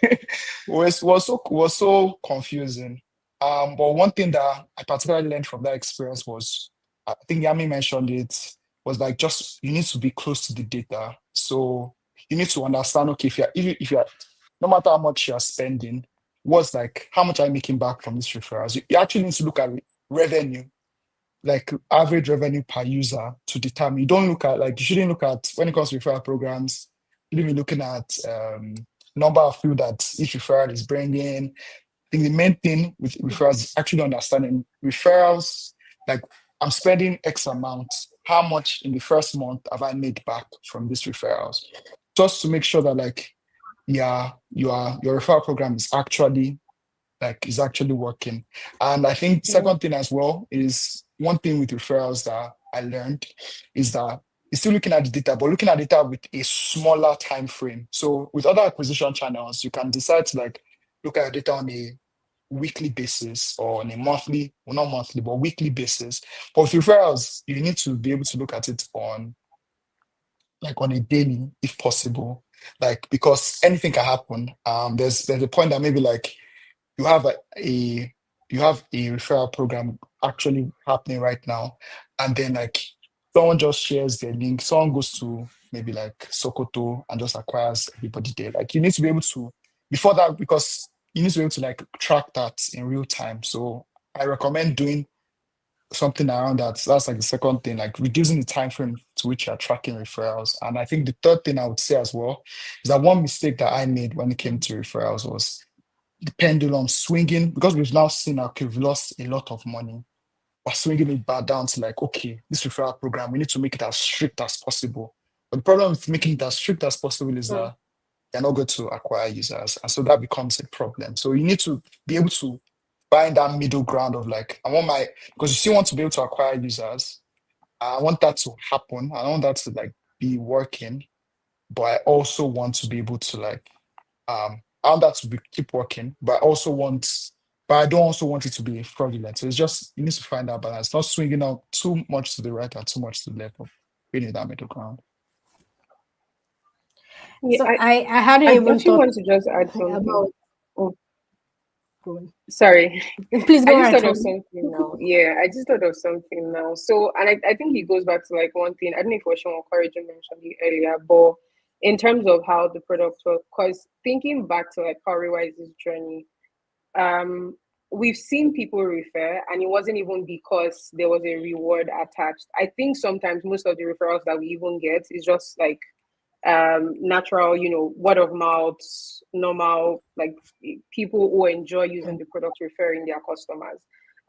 Was so confusing. But one thing that I particularly learned from that experience was, I think Yami mentioned it, was like just you need to be close to the data. So you need to understand, okay, if you're no matter how much you're spending, what's like how much are you making back from these referrals? You actually need to look at revenue, like average revenue per user to determine. You don't look at like you shouldn't look at when it comes to referral programs, you shouldn't be looking at number of people that each referral is bringing. I think the main thing with referrals is actually understanding referrals. Like I'm spending X amount. How much in the first month have I made back from these referrals? Just to make sure that like yeah, your referral program is actually working. And I think second thing as well is one thing with referrals that I learned is that it's still looking at the data, but looking at data with a smaller time frame. So with other acquisition channels, you can decide to like look at data on a weekly basis or on a monthly, well not monthly, but weekly basis. But with referrals, you need to be able to look at it on like on a daily, if possible. Like because anything can happen. There's a point that maybe like you have a you have a referral program actually happening right now, and then like someone just shares their link, someone goes to maybe like Sokoto and just acquires everybody there. Like you need to be able to before that because you need to be able to like track that in real time. So I recommend doing something around that. So that's like the second thing, like reducing the time frame to which you're tracking referrals. And I think the third thing I would say as well is that one mistake that I made when it came to referrals was the pendulum swinging, because we've now seen, okay, we've lost a lot of money. We're swinging it back down to like, okay, this referral program, we need to make it as strict as possible. But the problem with making it as strict as possible is that you're not going to acquire users. And so that becomes a problem. So you need to be able to find that middle ground of like, because you still want to be able to acquire users. I want that to happen. I want that to like be working, but I also want to be able to like, I want that to keep working, but I don't also want it to be fraudulent. So it's just, you need to find that balance, not swinging out too much to the right and too much to the left, of being in that middle ground. Yeah, So I hadn't even actually thought want to just add something. about. Oh, Go on. sorry. Please go I just ahead. thought of something now. Yeah, I just thought of something now. So, and I think it goes back to like one thing. I don't know if Ocean or Courage mentioned it earlier, but in terms of how the products work, because thinking back to like Cowrywise's journey, we've seen people refer, and it wasn't even because there was a reward attached. I think sometimes most of the referrals that we even get is just like natural, word of mouth, normal, like people who enjoy using the product referring their customers.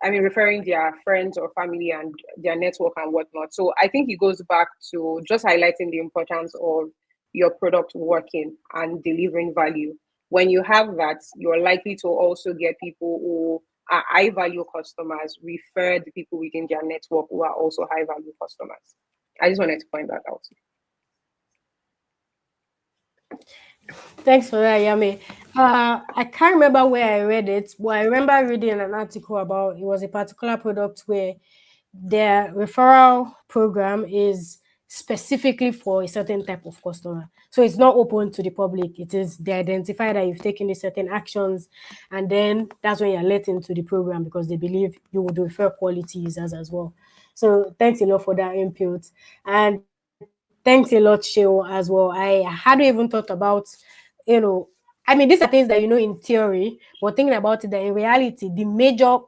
I mean, referring their friends or family and their network and whatnot. So I think it goes back to just highlighting the importance of your product working and delivering value. When you have that, you're likely to also get people who are high value customers refer the people within their network who are also high value customers. I just wanted to point that out. Thanks for that, Yami. I can't remember where I read it, but I remember reading an article about it was a particular product where their referral program is specifically for a certain type of customer. So it's not open to the public. It is they identify that you've taken these certain actions, and then that's when you're let into the program because they believe you would refer quality users as well. So thanks a lot for that input. And thanks a lot, Sheo, as well. I hadn't even thought about, I mean, these are things that you know in theory, but thinking about it, that in reality, the major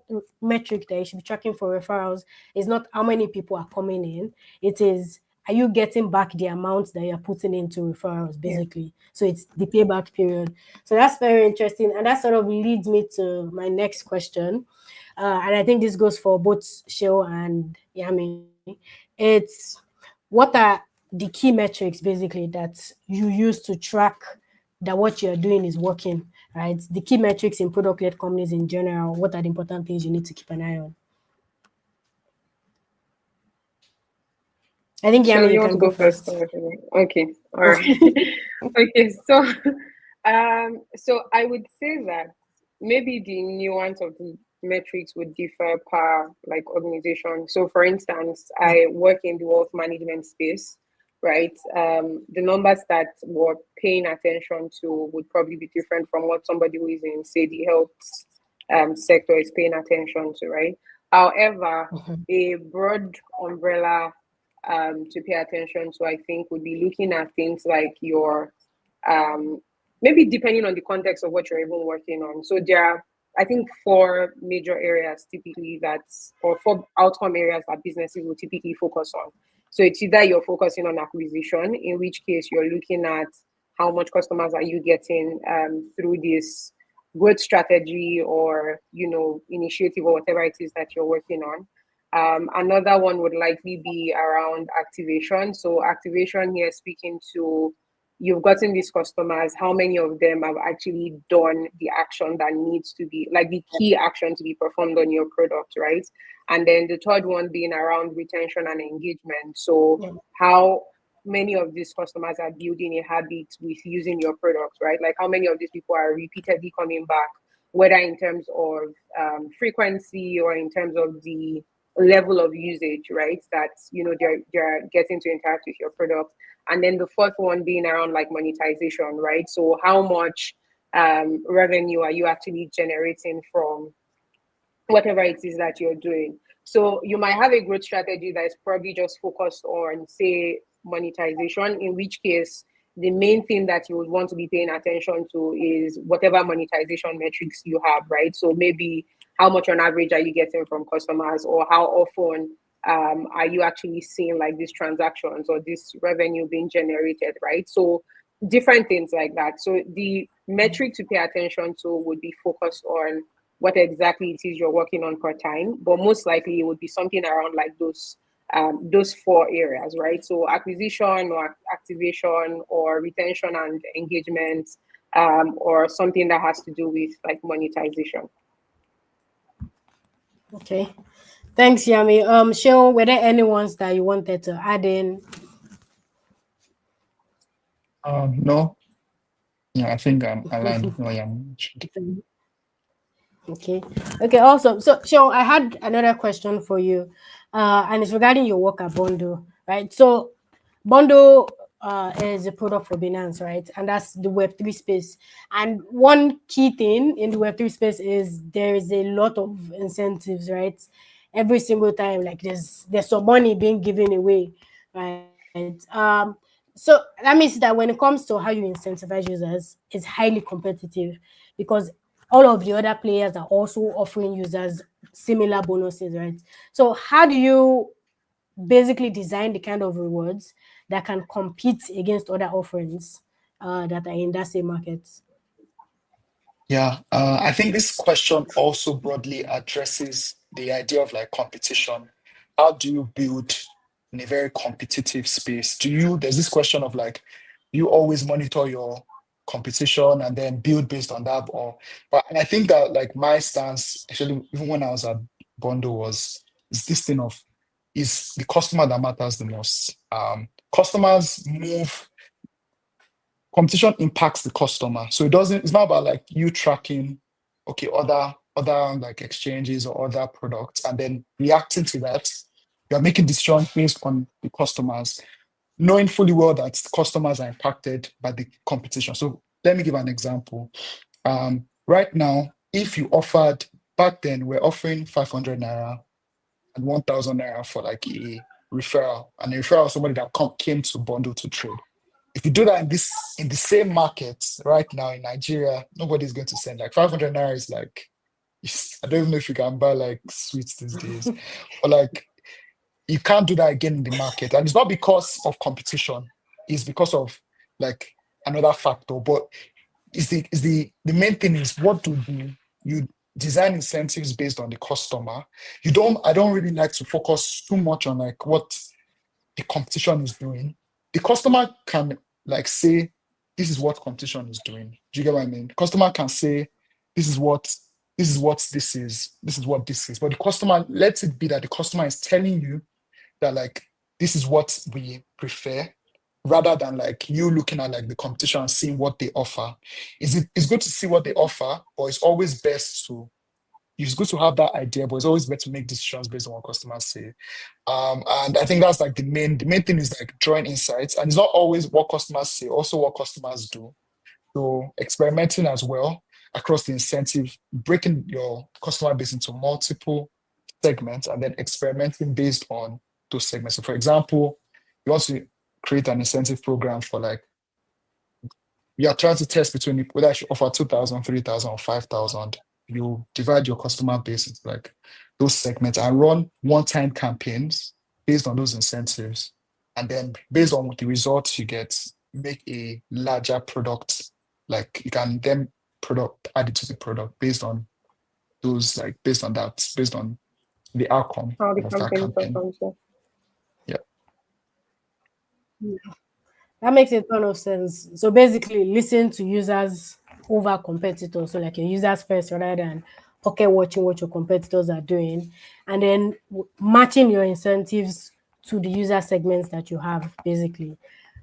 metric that you should be tracking for referrals is not how many people are coming in. It is, are you getting back the amount that you're putting into referrals, basically? Yeah. So it's the payback period. So that's very interesting. And that sort of leads me to my next question. And I think this goes for both Sheo and Yami. It's, what are the key metrics basically that you use to track that what you're doing is working, right? The key metrics in product-led companies in general, what are the important things you need to keep an eye on? I think, Yami, so you want can to go first. Okay, all right. Okay, so I would say that maybe the nuance of the metrics would differ per like organization. So for instance, I work in the wealth management space, right? The numbers that we're paying attention to would probably be different from what somebody who is in, say, the health sector is paying attention to, right? However, a broad umbrella to pay attention to, I think, would be looking at things like your, maybe depending on the context of what you're even working on. So there are, I think, 4 major areas typically or 4 outcome areas that businesses will typically focus on. So it's either you're focusing on acquisition, in which case you're looking at how much customers are you getting through this growth strategy or, initiative or whatever it is that you're working on. Another one would likely be around activation. So activation here, speaking to, you've gotten these customers, how many of them have actually done the action that needs to be, like the key action to be performed on your product, right? And then the third one being around retention and engagement. So how many of these customers are building a habit with using your product, right? Like how many of these people are repeatedly coming back, whether in terms of frequency or in terms of the level of usage, right? That, they're getting to interact with your product. And then the fourth one being around like monetization, right? So how much revenue are you actually generating from whatever it is that you're doing? So you might have a growth strategy that is probably just focused on, say, monetization, in which case the main thing that you would want to be paying attention to is whatever monetization metrics you have, right? So maybe how much on average are you getting from customers, or how often are you actually seeing like these transactions or this revenue being generated, right? So different things like that. So the metric to pay attention to would be focused on what exactly it is you're working on per time, but most likely it would be something around like those four areas, right? So acquisition or activation or retention and engagement, or something that has to do with like monetization. Okay. Thanks, Yami. Seun, were there any ones that you wanted to add in? No. Yeah, I think I'm aligned with what Yami mentioned. Okay. Okay, awesome. So Seun, I had another question for you. And it's regarding your work at Bundle, right? So Bundle is a product for Binance, right? And that's the Web3 space. And one key thing in the Web3 space is there is a lot of incentives, right? Every single time, like there's some money being given away, right? So that means that when it comes to how you incentivize users, it's highly competitive because all of the other players are also offering users similar bonuses, right? So how do you basically design the kind of rewards that can compete against other offerings that are in that same market? Yeah, I think this question also broadly addresses the idea of like competition. How do you build in a very competitive space? There's this question of like, you always monitor your competition and then build based on that? And I think that like my stance, actually, even when I was at Bundle is this thing of, is the customer that matters the most. Customers move Competition impacts the customer. So it's not about like you tracking, okay, other like exchanges or other products and then reacting to that. You're making decisions based on the customers, knowing fully well that customers are impacted by the competition. So let me give an example. Right now, if you offered, back then, we're offering 500 naira and 1,000 naira for like a referral, and a referral of somebody that came to Bundle to trade. If you do that in the same market right now in Nigeria, nobody's going to send like 500 naira is like, I don't even know if you can buy like sweets these days, or like you can't do that again in the market. And it's not because of competition, it's because of like another factor. But the main thing is, what do you design incentives based on the customer? I don't really like to focus too much on like what the competition is doing. The customer can like say, this is what competition is doing. Do you get what I mean? The customer can say, this is what this is. But the customer, let it be that the customer is telling you that like this is what we prefer, rather than like you looking at like the competition and seeing what they offer. It's good to see what they offer, but it's good to have that idea, but it's always better to make decisions based on what customers say. And I think that's like the main thing is like drawing insights, and it's not always what customers say, also what customers do. So experimenting as well across the incentive, breaking your customer base into multiple segments, and then experimenting based on those segments. So for example, you want to create an incentive program for like, you are trying to test between whether I should offer 2,000, 3,000, or 5,000. You divide your customer base into like those segments and run one-time campaigns based on those incentives. And then based on the results you get, make a larger product. Like you can then add it to the product based on those, like based on the outcome How the of that campaign campaign. performs. Yeah. That makes a ton of sense. So basically, listen to users over competitors. So like your users first rather than watching what your competitors are doing, and then matching your incentives to the user segments that you have, basically.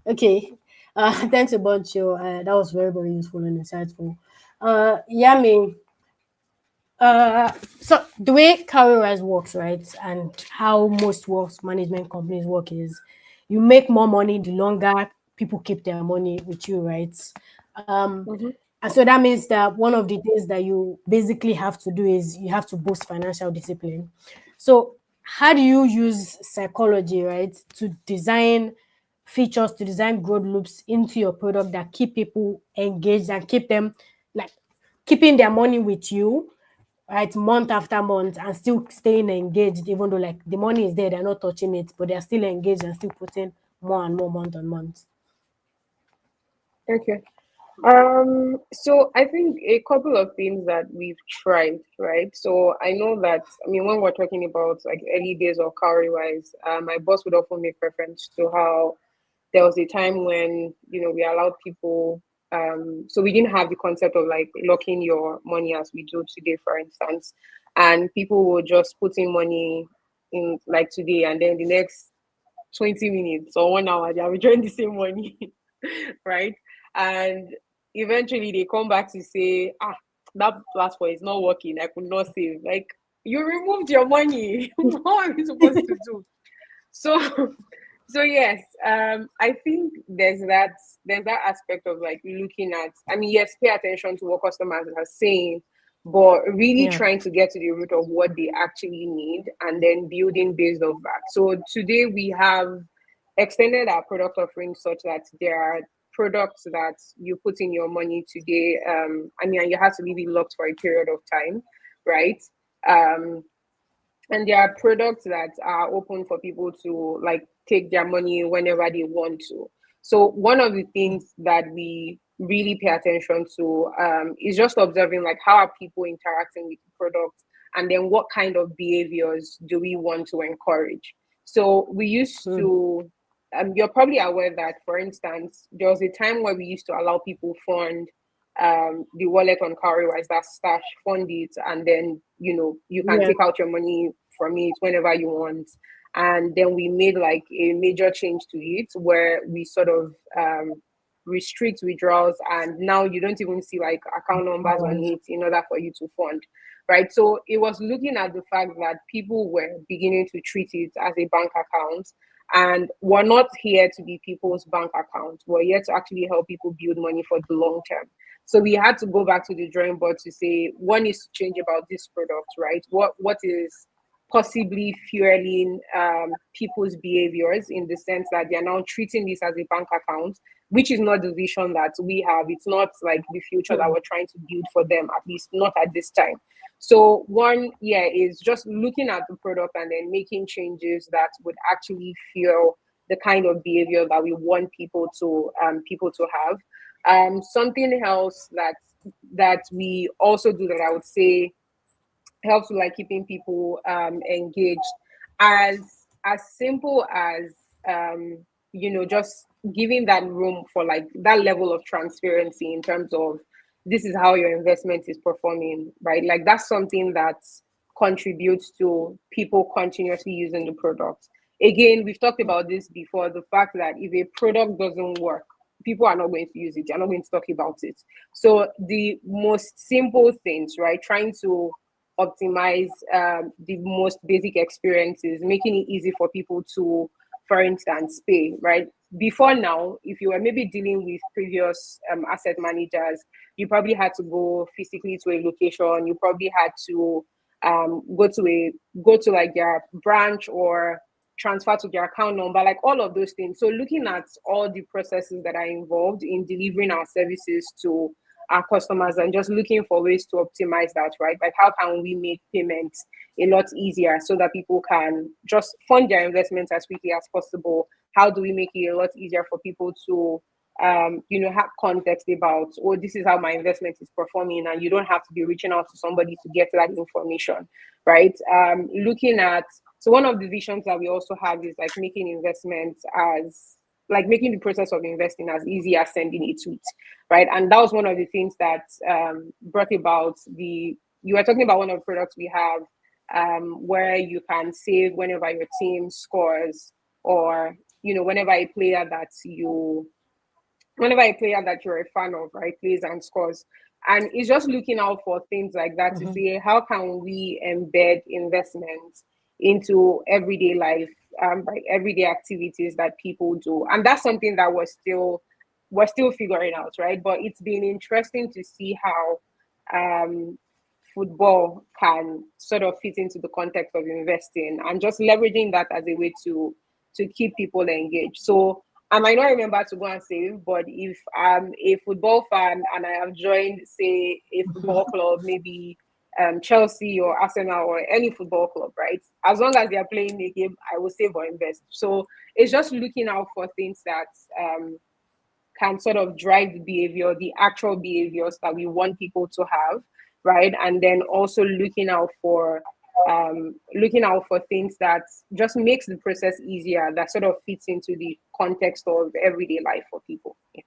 Okay. Thanks a bunch, Joe. That was very, very useful and insightful. Yami, so the way Cowrywise works, right, and how most wealth management companies work is you make more money the longer people keep their money with you, right? And so that means that one of the things that you basically have to do is you have to boost financial discipline. So how do you use psychology, right, to design features, to design growth loops into your product that keep people engaged and keep them like keeping their money with you, right, month after month, and still staying engaged, even though like the money is there, they're not touching it, but they're still engaged and still putting more and more month on month. Okay. So I think a couple of things that we've tried, right? So I know that, I mean, when we're talking about like early days of Cowrywise, my boss would often make reference to how there was a time when, you know, we allowed people, so we didn't have the concept of like locking your money as we do today, for instance, and people would just put in money in like today, and then the next 20 minutes or 1 hour, they are withdrawing the same money, right? And eventually they come back to say, that platform is not working. I could not save. Like, you removed your money. What are we supposed to do? So, so yes, I think there's that aspect of like looking at. I mean, yes, pay attention to what customers are saying, but really Yeah. trying to get to the root of what they actually need and then building based off that. So today we have extended our product offering such that there are products that you put in your money today. I mean, and you have to leave it locked for a period of time, right? Um, and there are products that are open for people to like take their money whenever they want to. So one of the things that we really pay attention to is just observing like how are people interacting with the product, and then what kind of behaviors do we want to encourage. So we used to you're probably aware that, for instance, there was a time where we used to allow people fund the wallet on Cowrywise, that stash, fund it, and then you can Yeah. take out your money from it whenever you want. And then we made like a major change to it where we sort of restrict withdrawals, and now you don't even see like account numbers on it in order for you to fund, right? So it was looking at the fact that people were beginning to treat it as a bank account, and we're not here to be people's bank account. We're here to actually help people build money for the long term. So we had to go back to the drawing board to say what needs to change about this product, right? What is possibly fueling people's behaviors in the sense that they're now treating this as a bank account, which is not the vision that we have. It's not like the future that we're trying to build for them, at least not at this time. So one, is just looking at the product and then making changes that would actually fuel the kind of behavior that we want people to have. Something else that we also do that I would say helps with like keeping people engaged, as simple as just giving that room for like that level of transparency in terms of this is how your investment is performing, right? Like that's something that contributes to people continuously using the product. Again, we've talked about this before, the fact that if a product doesn't work, people are not going to use it, they're not going to talk about it. So the most simple things, right, trying to optimize the most basic experiences, making it easy for people to, for instance, pay, right? Before now, if you were maybe dealing with previous asset managers, you probably had to go physically to a location. You probably had to go to like their branch or transfer to their account number, like all of those things. So looking at all the processes that are involved in delivering our services to our customers and just looking for ways to optimize that, right? Like how can we make payments a lot easier so that people can just fund their investments as quickly as possible? How do we make it a lot easier for people to have context about, oh, this is how my investment is performing, and you don't have to be reaching out to somebody to get that information, right? Looking at, so one of the visions that we also have is like making investments as, like making the process of investing as easy as sending a tweet, right? And that was one of the things that brought about you were talking about one of the products we have where you can save whenever your team scores, or, whenever a player that you're a fan of, right, plays and scores. And it's just looking out for things like that to see how can we embed investments into everyday life, like everyday activities that people do. And that's something that we're still figuring out, right? But it's been interesting to see how football can sort of fit into the context of investing, and just leveraging that as a way to keep people engaged. So I might not remember to go and save, but if I'm a football fan and I have joined, say, a football club, maybe Chelsea or Arsenal or any football club, right? As long as they are playing a game, I will save or invest. So it's just looking out for things that can sort of drive the behavior, the actual behaviors that we want people to have, right? And then also looking out for things that just makes the process easier, that sort of fits into the context of everyday life for people. Yeah.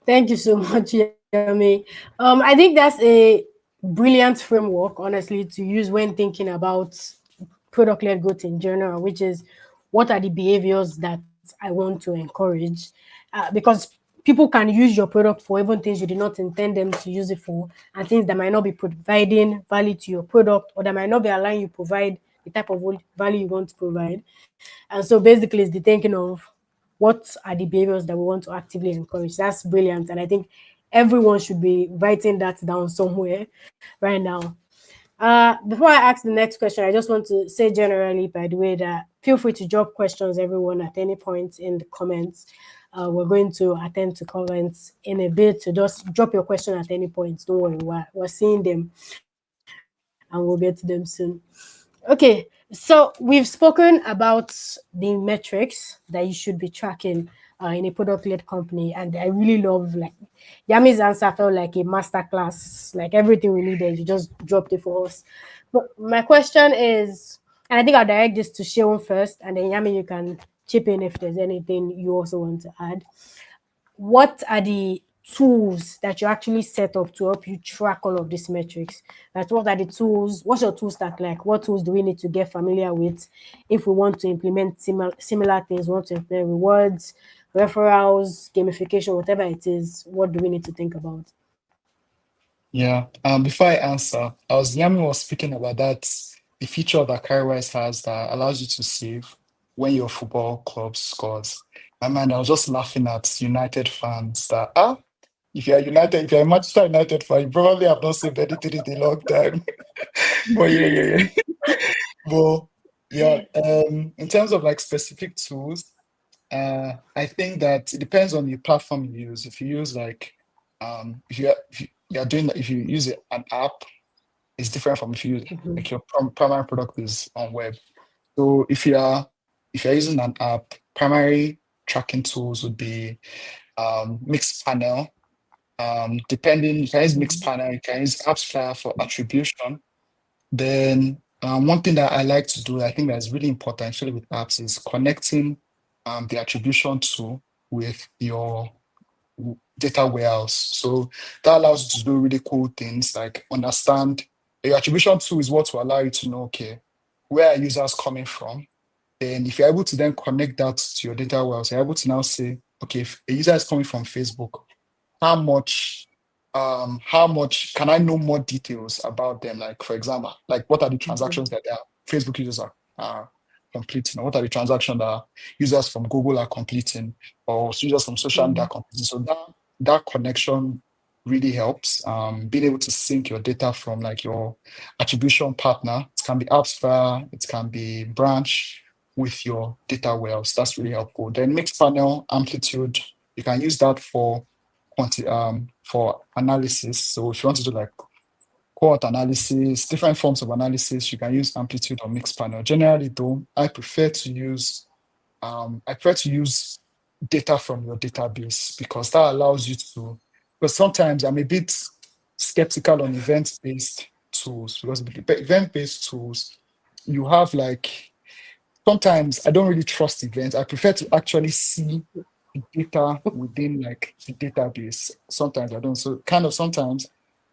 Thank you so much, Yami. I think that's a brilliant framework, honestly, to use when thinking about product-led growth in general, which is what are the behaviors that I want to encourage? Because people can use your product for even things you did not intend them to use it for, and things that might not be providing value to your product, or that might not be allowing you provide the type of value you want to provide. And so basically, it's the thinking of what are the behaviors that we want to actively encourage. That's brilliant. And I think everyone should be writing that down somewhere right now. Before I ask the next question, I just want to say generally, by the way, that feel free to drop questions, everyone, at any point in the comments. We're going to attend to comments in a bit, so just drop your question at any point. Don't worry, we're seeing them and we'll get to them soon. Okay, so we've spoken about the metrics that you should be tracking in a product-led company, and I really love, like, Yami's answer felt like a masterclass, like everything we needed, you just dropped it for us. But my question is, and I think I'll direct this to Seun first, and then Yami, you can chip in if there's anything you also want to add. What are the tools that you actually set up to help you track all of these metrics? Like, what are the tools? What's your tool stack like? What tools do we need to get familiar with if we want to implement similar things? We want to implement rewards, referrals, gamification, whatever it is. What do we need to think about? Yeah. Before I answer, Yami was speaking about that, the feature that Cowrywise has that allows you to save when your football club scores. I mean, I was just laughing at United fans that if you're a Manchester United fan, you probably have not saved anything in a long time. But yeah. Well, yeah. In terms of like specific tools, I think that it depends on the platform you use. If you use like, if you use an app, it's different from if you use like your primary product is on web. So if you're using an app, primary tracking tools would be Mixpanel. Depending, you can use Mixpanel, you can use AppsFlyer for attribution. Then one thing that I like to do, I think that's really important, actually, with apps is connecting the attribution tool with your data warehouse. So that allows you to do really cool things like understand your attribution tool is what will allow you to know, okay, where are users coming from? Then if you're able to then connect that to your data warehouse, you're able to now say, okay, if a user is coming from Facebook, how much can I know more details about them? Like, for example, like what are the transactions that their Facebook users are completing? Or what are the transactions that users from Google are completing, or users from social media are completing? So that connection really helps. Being able to sync your data from like your attribution partner. It can be AppsFlyer, it can be Branch with your data warehouse. That's really helpful. Then Mixpanel, Amplitude, you can use that for analysis. So if you want to do like cohort analysis, different forms of analysis, you can use Amplitude or Mixpanel. Generally, though, I prefer to use data from your database because that allows you to. Because sometimes I'm a bit skeptical on event-based tools because event-based tools, you have like sometimes I don't really trust events. I prefer to actually see data within like the database. Sometimes I don't. So kind of sometimes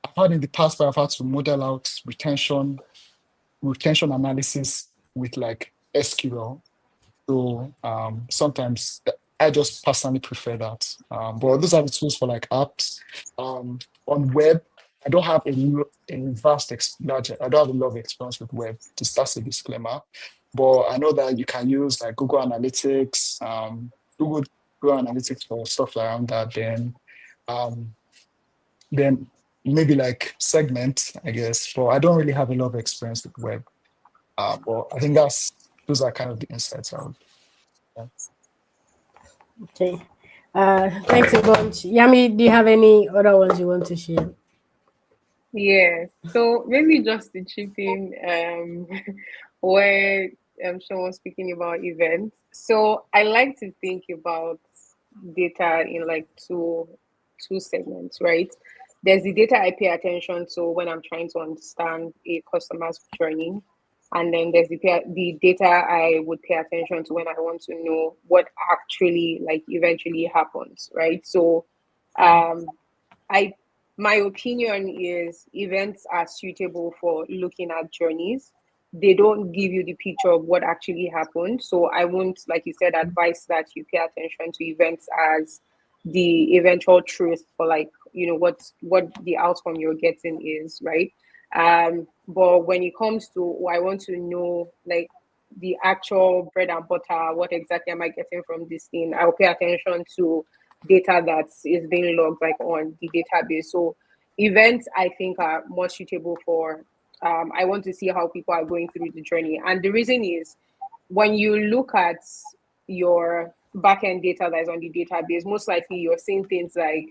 I've had in the past where I've had to model out retention analysis with like SQL. So sometimes I just personally prefer that. But those are the tools for like apps. On web, I don't have I don't have a lot of experience with web. That's a disclaimer. But I know that you can use like Google Analytics, Google Analytics for stuff around that. Then maybe like Segment, I guess. But I don't really have a lot of experience with web. But I think those are kind of the insights I would. Yeah. Okay. Thanks a bunch. Yami, do you have any other ones you want to share? Yes. So maybe just to chip in, where Sean was speaking about events. So I like to think about data in like two segments, right? There's the data I pay attention to when I'm trying to understand a customer's journey, and then there's the data I would pay attention to when I want to know what actually like eventually happens, right? So, I my opinion is events are suitable for looking at journeys. They don't give you the picture of what actually happened. So I won't, like you said, advise that you pay attention to events as the eventual truth for like, what the outcome you're getting is, right? But when it comes to, I want to know like the actual bread and butter, what exactly am I getting from this thing? I'll pay attention to data that is being logged like on the database. So events I think are more suitable for, I want to see how people are going through the journey. And the reason is when you look at your backend data that is on the database, most likely you're seeing things like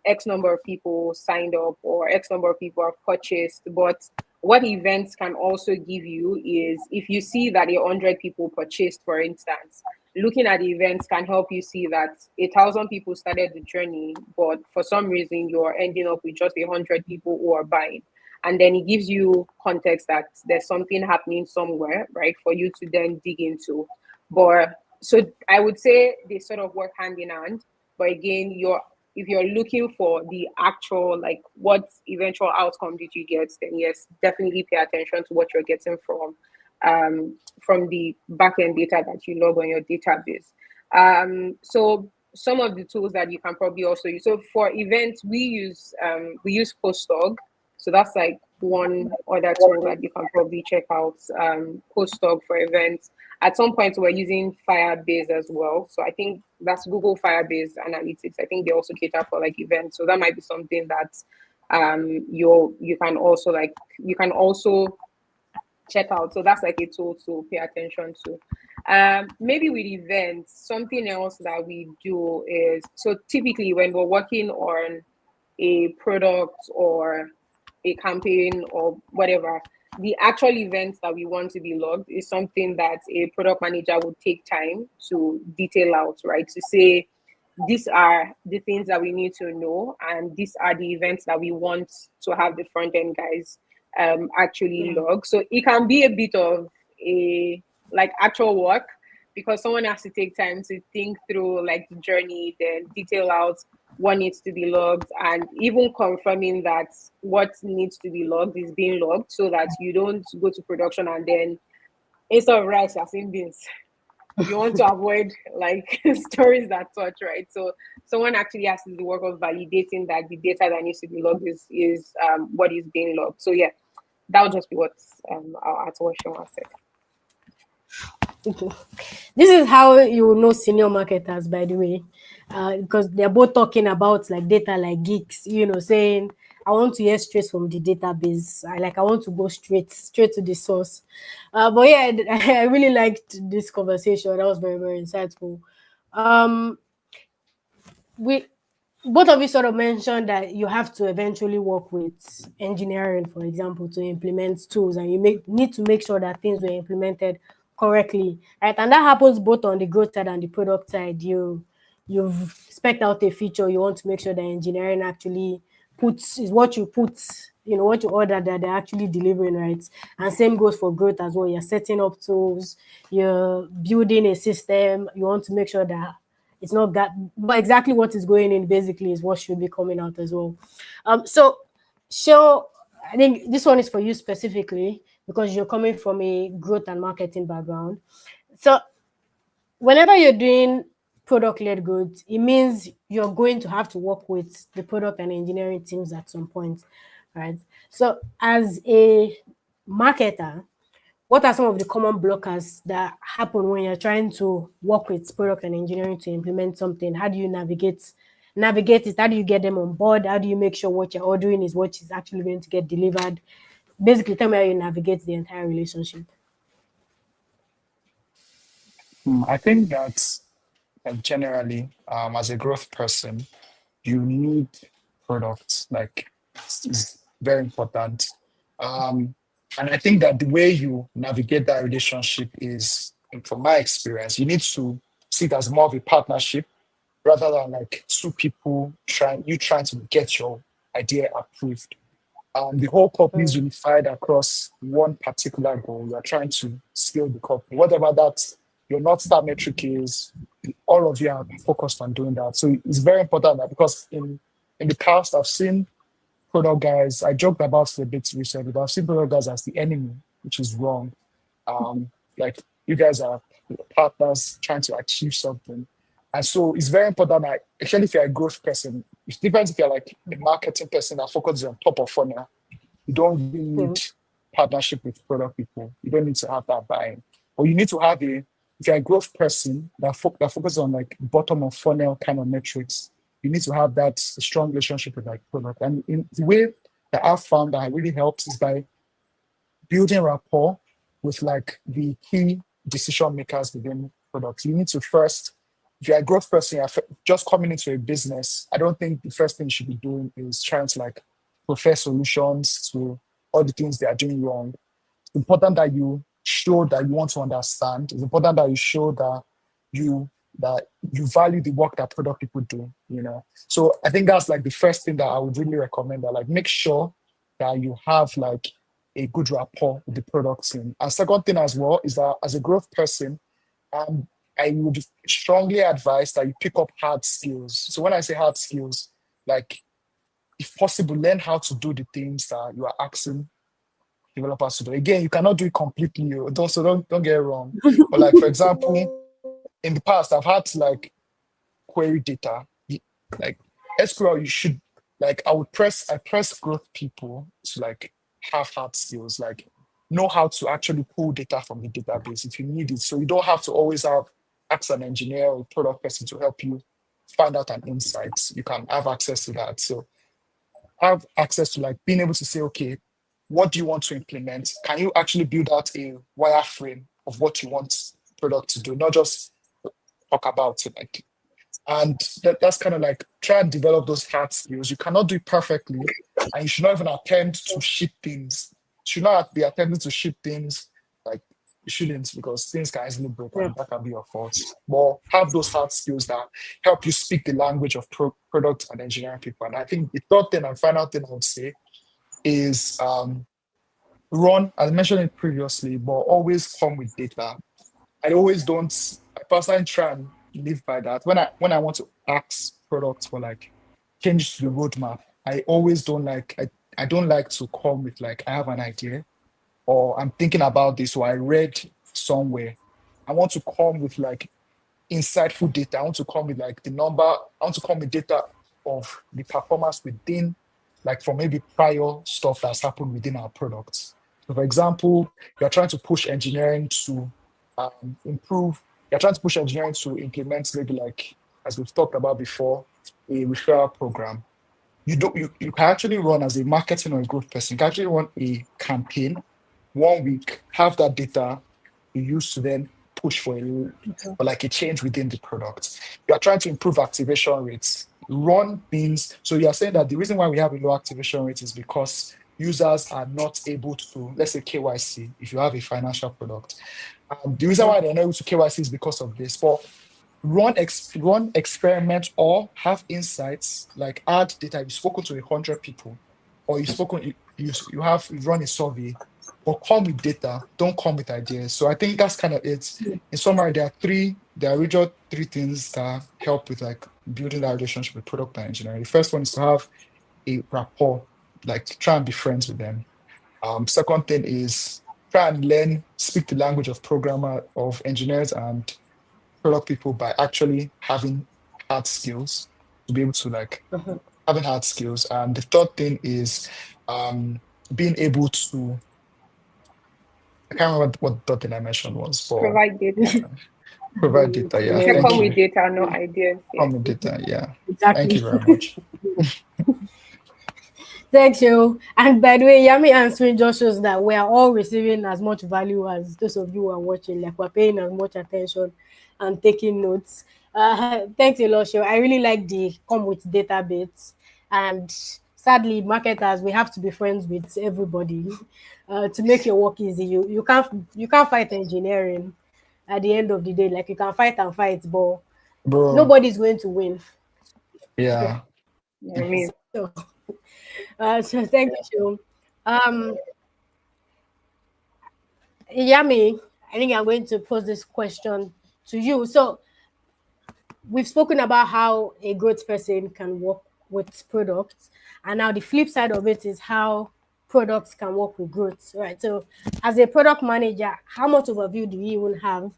X number of people signed up or X number of people have purchased. But what events can also give you is if you see that 100 people purchased, for instance, looking at the events can help you see that 1,000 people started the journey, but for some reason you're ending up with just 100 people who are buying. And then it gives you context that there's something happening somewhere, right, for you to then dig into. But so I would say they sort of work hand in hand. But again, if you're looking for the actual, like, what eventual outcome did you get, then yes, definitely pay attention to what you're getting from the backend data that you log on your database. So some of the tools that you can probably also use. So for events, we use Postdog. So that's like one other tool that you can probably check out. Postdog for events. At some point, we're using Firebase as well. So I think that's Google Firebase Analytics. I think they also cater for like events. So that might be something that you can also check out. So that's like a tool to pay attention to. Maybe with events, something else that we do is, so typically when we're working on a product or a campaign or whatever, the actual events that we want to be logged is something that a product manager would take time to detail out, right? To say, these are the things that we need to know, and these are the events that we want to have the front end guys actually log. So it can be a bit of a like actual work, because someone has to take time to think through like the journey, then detail out what needs to be logged, and even confirming that what needs to be logged is being logged, so that you don't go to production and then instead of rice you're seeing beans. You want to avoid like stories that touch, right? So someone actually has to do the work of validating that the data that needs to be logged is what is being logged. So yeah, that would just be what I'll add to what Sean said. This is how you will know senior marketers, by the way, because they're both talking about like data like geeks, saying, I want to hear straight from the database. I want to go straight to the source. But yeah, I really liked this conversation. That was very, very insightful. We both of you sort of mentioned that you have to eventually work with engineering, for example, to implement tools, and you need to make sure that things were implemented correctly, right? And that happens both on the growth side and the product side. You've spec'd out a feature, you want to make sure that engineering actually puts is what you put, what you order, that they're actually delivering, right? And same goes for growth as well. You're setting up tools, you're building a system, you want to make sure that it's not that, but exactly what is going in basically is what should be coming out as well. So I think this one is for you specifically because you're coming from a growth and marketing background. So whenever you're doing product-led growth, it means you're going to have to work with the product and engineering teams at some point, right? So as a marketer, what are some of the common blockers that happen when you're trying to work with product and engineering to implement something? How do you navigate it? How do you get them on board? How do you make sure what you're ordering is what is actually going to get delivered? Basically, tell me how you navigate the entire relationship. I think that like generally, as a growth person, you need products. Like it's very important. And I think that the way you navigate that relationship is, from my experience, you need to see it as more of a partnership rather than like two people trying to get your idea approved. The whole company is unified across one particular goal. You are trying to scale the company, whatever that your North Star metric is. All of you are focused on doing that. So it's very important that, because in the past I've seen product guys. I joked about it a bit recently, but I've seen product guys as the enemy, which is wrong. Like you guys are partners trying to achieve something. And so it's very important that, especially if you're a growth person, it depends if you're like a marketing person that focuses on top of funnel, you don't really need partnership with product people. You don't need to have that buy-in. Or you need to have if you're a growth person that focuses on like bottom of funnel kind of metrics, you need to have that strong relationship with like product. And in the way that I've found that really helps is by building rapport with like the key decision makers within products. You need to first, if you're a growth person, you're just coming into a business, I don't think the first thing you should be doing is trying to like profess solutions to all the things they are doing wrong. It's important that you show that you want to understand. It's important that you show that you value the work that product people do, you know. So I think that's like the first thing that I would really recommend, that like make sure that you have like a good rapport with the product team. And second thing as well is that as a growth person, I would strongly advise that you pick up hard skills. So when I say hard skills, like if possible, learn how to do the things that you are asking developers to do. Again, you cannot do it completely. So don't get it wrong. But like, for example, in the past, I've had to like query data. Like SQL, you should like I press growth people to like have hard skills, like know how to actually pull data from the database if you need it. So you don't have to always ask an engineer or product person to help you find out an insight. You can have access to that. So have access to like being able to say, okay, what do you want to implement? Can you actually build out a wireframe of what you want product to do, not just talk about it? Like, and that's kind of like try and develop those hard skills. You cannot do it perfectly, and you should not even attempt to ship things. You should not be attempting to ship things like you shouldn't, because things can easily break and that can be your fault. But have those hard skills that help you speak the language of product and engineering people. And I think the third thing and final thing I would say is run, I mentioned it previously, but always come with data. I personally try and live by that. When I want to ask products for like changes to the roadmap, I always don't like I don't like to come with like I have an idea or I'm thinking about this or I read somewhere. I want to come with like insightful data. I want to come with like the number. I want to come with data of the performance within, like for maybe prior stuff that's happened within our products. So for example, you're trying to push engineering to improve. You're trying to push engineering to implement maybe like, as we've talked about before, a referral program. You can actually run as a marketing or a growth person. You can actually run a campaign 1 week, have that data you use to then push for like a change within the product. You are trying to improve activation rates. Run means, so you are saying that the reason why we have a low activation rate is because users are not able to, let's say KYC, if you have a financial product. The reason why they're not able to KYC is because of this. But run experiment or have insights, like add data. You've spoken to 100 people, or you run a survey, but come with data, don't come with ideas. So I think that's kind of it. In summary, there are original three things that help with like building that relationship with product and engineering. The first one is to have a rapport, like try and be friends with them. Second thing is try and speak the language of engineers and product people by actually having hard skills to be able to like having hard skills. And the third thing is being able to, I can't remember what third thing I mentioned was, but Provide data. provide data. Yeah, You thank come you. with data, no ideas. Come with data. Yeah, Exactly. thank you very much. Thanks, you. And by the way, Yami answering just shows that we are all receiving as much value as those of you who are watching. Like we're paying as much attention and taking notes. Thanks a lot, Sho. I really like the come with data bits. And sadly, marketers, we have to be friends with everybody to make your work easy. You can't fight engineering at the end of the day. Like you can fight and fight, but Bro, nobody's going to win. yeah. I mean, So, so thank you, Sho. Yami, I think I'm going to pose this question to you. So we've spoken about how a growth person can work with products, and now the flip side of it is how products can work with growth, right? So as a product manager, how much overview do you even have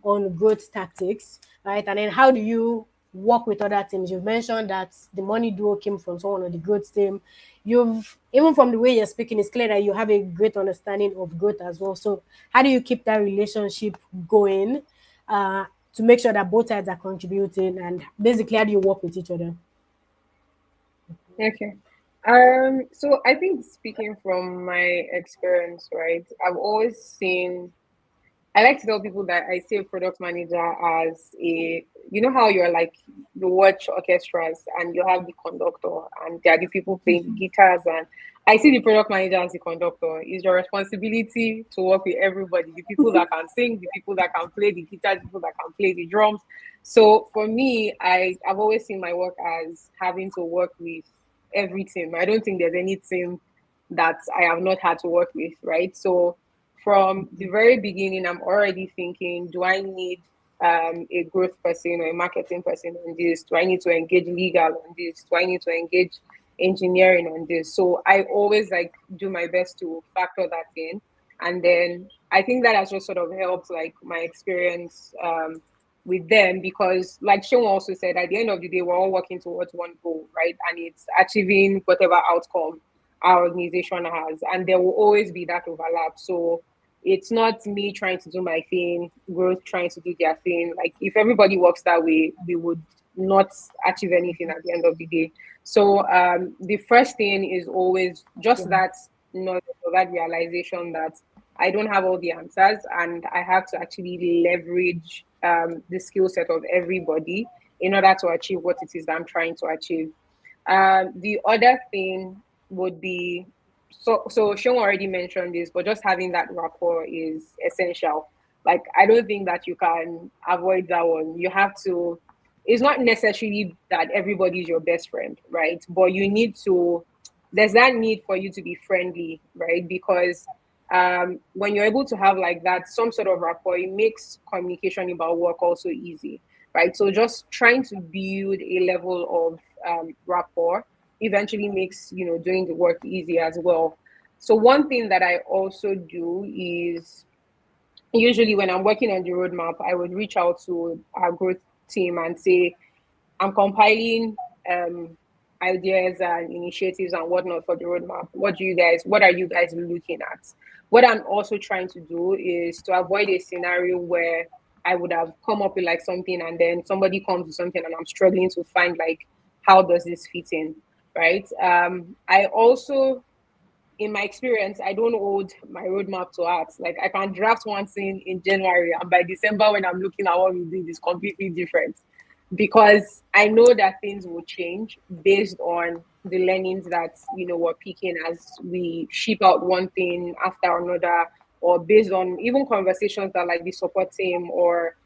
on growth tactics, right? And then how do you work with other teams? You've mentioned that the money duo came from someone on the growth team. You've even from the way you're speaking, it's clear that you have a great understanding of growth as well. So how do you keep that relationship going to make sure that both sides are contributing, and basically how do you work with each other? okay. So I think speaking from my experience, right, I've always seen I like to tell people that I see a product manager as you know how you're like, you watch orchestras and you have the conductor and there are the people playing the guitars, and I see the product manager as the conductor. It's your responsibility to work with everybody, the people that can sing, the people that can play the guitar, the people that can play the drums. So for me, I've always seen my work as having to work with every team. I don't think there's any team that I have not had to work with, right? So from the very beginning, I'm already thinking, do I need a growth person or a marketing person on this? Do I need to engage legal on this? Do I need to engage engineering on this? So I always like do my best to factor that in. And then I think that has just sort of helped like my experience with them, because like Sean also said, at the end of the day, we're all working towards one goal, right? And it's achieving whatever outcome our organization has, and there will always be that overlap. So it's not me trying to do my thing, growth trying to do their thing. Like if everybody works that way, we would not achieve anything at the end of the day. So the first thing is always just that knowledge or that realization that I don't have all the answers, and I have to actually leverage the skill set of everybody in order to achieve what it is that I'm trying to achieve. The other thing would be, so Sean already mentioned this, but just having that rapport is essential. Like I don't think that you can avoid that one. You have to. It's not necessarily that everybody is your best friend, right? But you need to. There's that need for you to be friendly, right? Because when you're able to have like that some sort of rapport, it makes communication about work also easy, right? So just trying to build a level of rapport eventually makes doing the work easy as well. So one thing that I also do is usually when I'm working on the roadmap, I would reach out to our growth team and say, I'm compiling ideas and initiatives and whatnot for the roadmap. What are you guys looking at? What I'm also trying to do is to avoid a scenario where I would have come up with like something and then somebody comes with something and I'm struggling to find like, how does this fit in, right? I also, in my experience, I don't hold my roadmap to heart. Like I can draft one thing in January, and by December, when I'm looking at what we did, it's completely different. Because I know that things will change based on the learnings that we're picking as we ship out one thing after another, or based on even conversations that like the support team or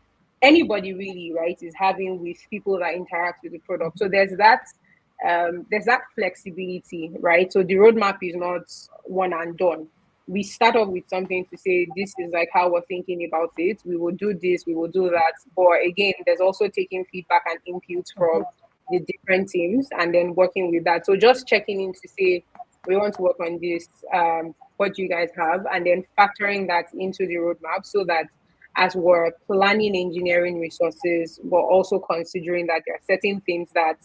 anybody really, right, is having with people that interact with the product. So there's that flexibility, right? So the roadmap is not one and done. We start off with something to say, this is like how we're thinking about it. We will do this, we will do that. But again, there's also taking feedback and input from the different teams and then working with that. So just checking in to say, we want to work on this. What do you guys have? And then factoring that into the roadmap so that as we're planning engineering resources, we're also considering that there are certain things that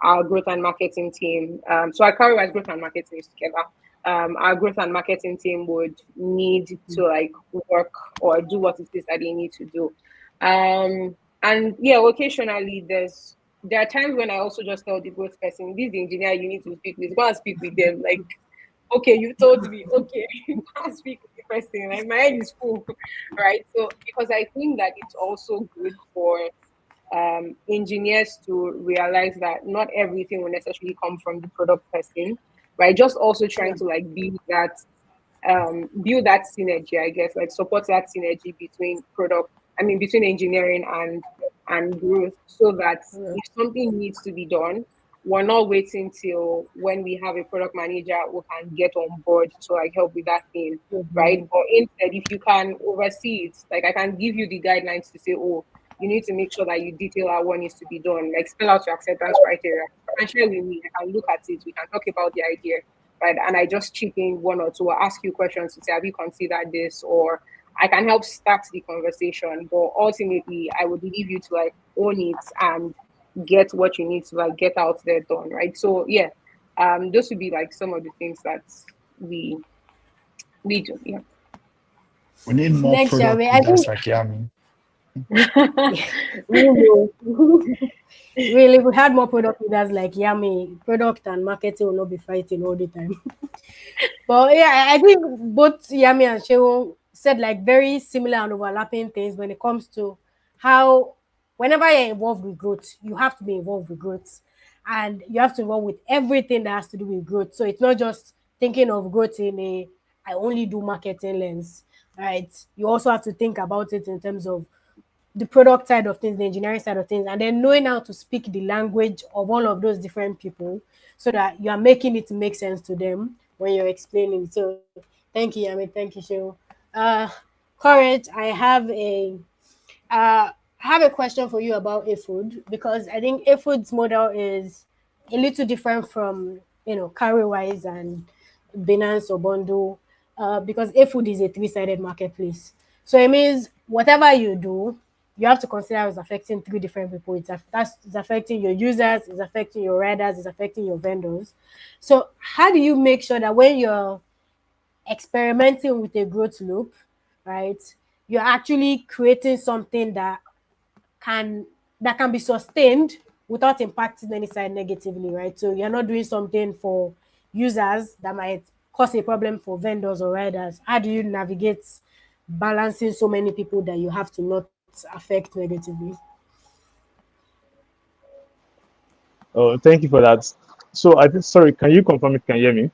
our growth and marketing team, so our Cowrywise growth and marketing is together. Our growth and marketing team would need to like work or do what it is that they need to do. And yeah, occasionally there's there are times when I also just tell the growth person, this is the engineer you need to speak with. Go and speak with them. Like, okay, you told me, okay, go and speak with the person. Like, my head is full, right? So, because I think that it's also good for engineers to realize that not everything will necessarily come from the product person, right? Just also trying to like build that synergy, I guess, like support that synergy between between engineering and growth, so that if something needs to be done, we're not waiting till when we have a product manager who can get on board to like help with that thing, right? But instead, if you can oversee it, like I can give you the guidelines to say, oh, you need to make sure that you detail out what needs to be done, like spell out your acceptance criteria. You can share with me, I can look at it, we can talk about the idea, right? And I just chip in one or two, or ask you questions to say, have you considered this? Or I can help start the conversation. But ultimately, I would leave you to like own it and get what you need to like get out there done, right? So yeah, those would be like some of the things that we do. Yeah. We need more Next, product Yami, I leaders think like Yami. we will. Really, if we had more product leaders like Yami, product and marketing will not be fighting all the time. But yeah, I think both Yami and Seun said like very similar and overlapping things when it comes to how whenever you're involved with growth, you have to be involved with growth. And you have to involve with everything that has to do with growth. So it's not just thinking of growth in a I only do marketing lens, right? You also have to think about it in terms of the product side of things, the engineering side of things, and then knowing how to speak the language of all of those different people so that you are making it make sense to them when you're explaining. So thank you, Yami. Thank you, Shehu. Uh, Courage, I have a question for you about food because I think food's model is a little different from Cowrywise and Binance or Bundle because food is a three-sided marketplace. So it means whatever you do, you have to consider it's affecting three different people. It's affecting your users, it's affecting your riders, it's affecting your vendors. So how do you make sure that when you're experimenting with a growth loop, right, you're actually creating something can that can be sustained without impacting any side negatively, right? So you're not doing something for users that might cause a problem for vendors or riders. How do you navigate balancing so many people that you have to not affect negatively? Oh, thank you for that. So I think, sorry, can you confirm if you can hear me?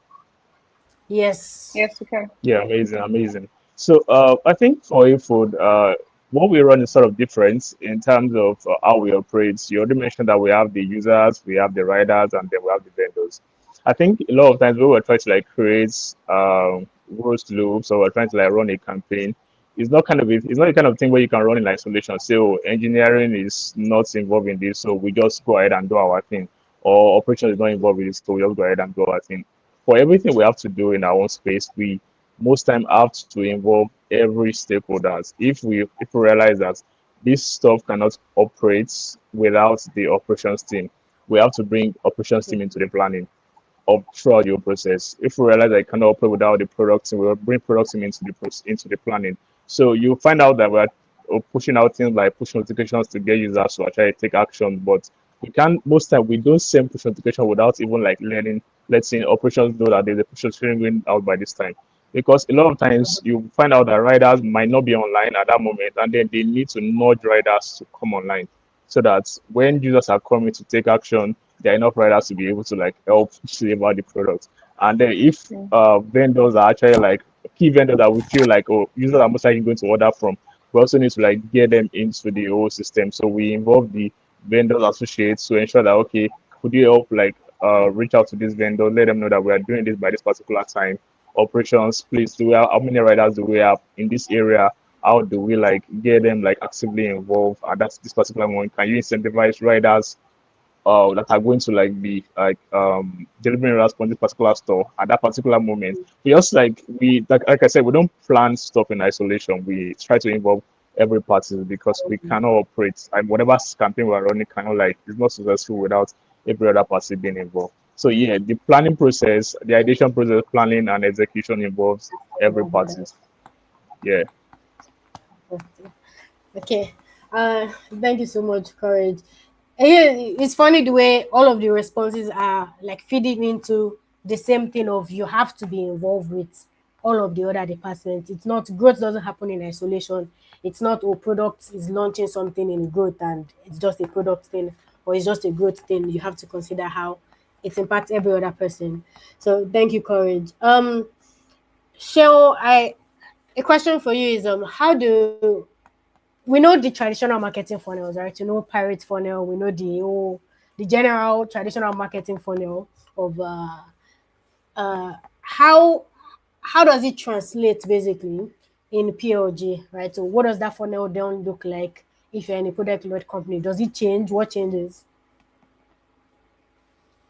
Yes. Yes, we can. Yeah, amazing, amazing. So I think for HeyFood, what we run is sort of different in terms of how we operate. You already mentioned that we have the users, we have the riders, and then we have the vendors. I think a lot of times when we're trying to like create growth loops or we're trying to like run a campaign, it's not the kind of thing where you can run in isolation. Say, oh, engineering is not involved in this, so we just go ahead and do our thing, or operations is not involved with this, so we just go ahead and do our thing. For everything we have to do in our own space, we most time have to involve every stakeholders. If we realize that this stuff cannot operate without the operations team, we have to bring operations team into the planning of throughout the whole process. If we realize that it cannot operate without the product team, we will bring product team into the planning. So you find out that we're pushing out things like push notifications to get users to actually take action, but we can't most time we don't send push notification without even like letting operations know that there's a push notification going out by this time. Because a lot of times you find out that riders might not be online at that moment, and then they need to nudge riders to come online so that when users are coming to take action, there are enough riders to be able to like help deliver the product. And then if vendors are actually like key vendors that we feel like, oh, users are most likely going to order from, we also need to like get them into the whole system. So we involve the vendors associates to ensure that, okay, could you help like reach out to this vendor, let them know that we are doing this by this particular time. Operations, please, do we have, how many riders do we have in this area? How do we like get them like actively involved at this particular moment? Can you incentivize riders that are going to like be like delivering us from this particular store at that particular moment? We also like I said, we don't plan stuff in isolation. We try to involve every party because we cannot operate, and whatever campaign we're running cannot like it's not successful without every other party being involved. So yeah, the planning process, the ideation process, planning and execution involves every party. Yeah. Okay. Thank you so much, Courage. Yeah, it's funny the way all of the responses are like feeding into the same thing of you have to be involved with all of the other departments. It's not growth doesn't happen in isolation. It's not product is launching something in growth and it's just a product thing or it's just a growth thing. You have to consider how it impacts every other person. So thank you, Courage. Shell, I a question for you is how do we know the traditional marketing funnels, right? You know pirate funnel, we know the general traditional marketing funnel of how does it translate basically in PLG, right? So what does that funnel then look like if you're in a product led company? Does it change? What changes?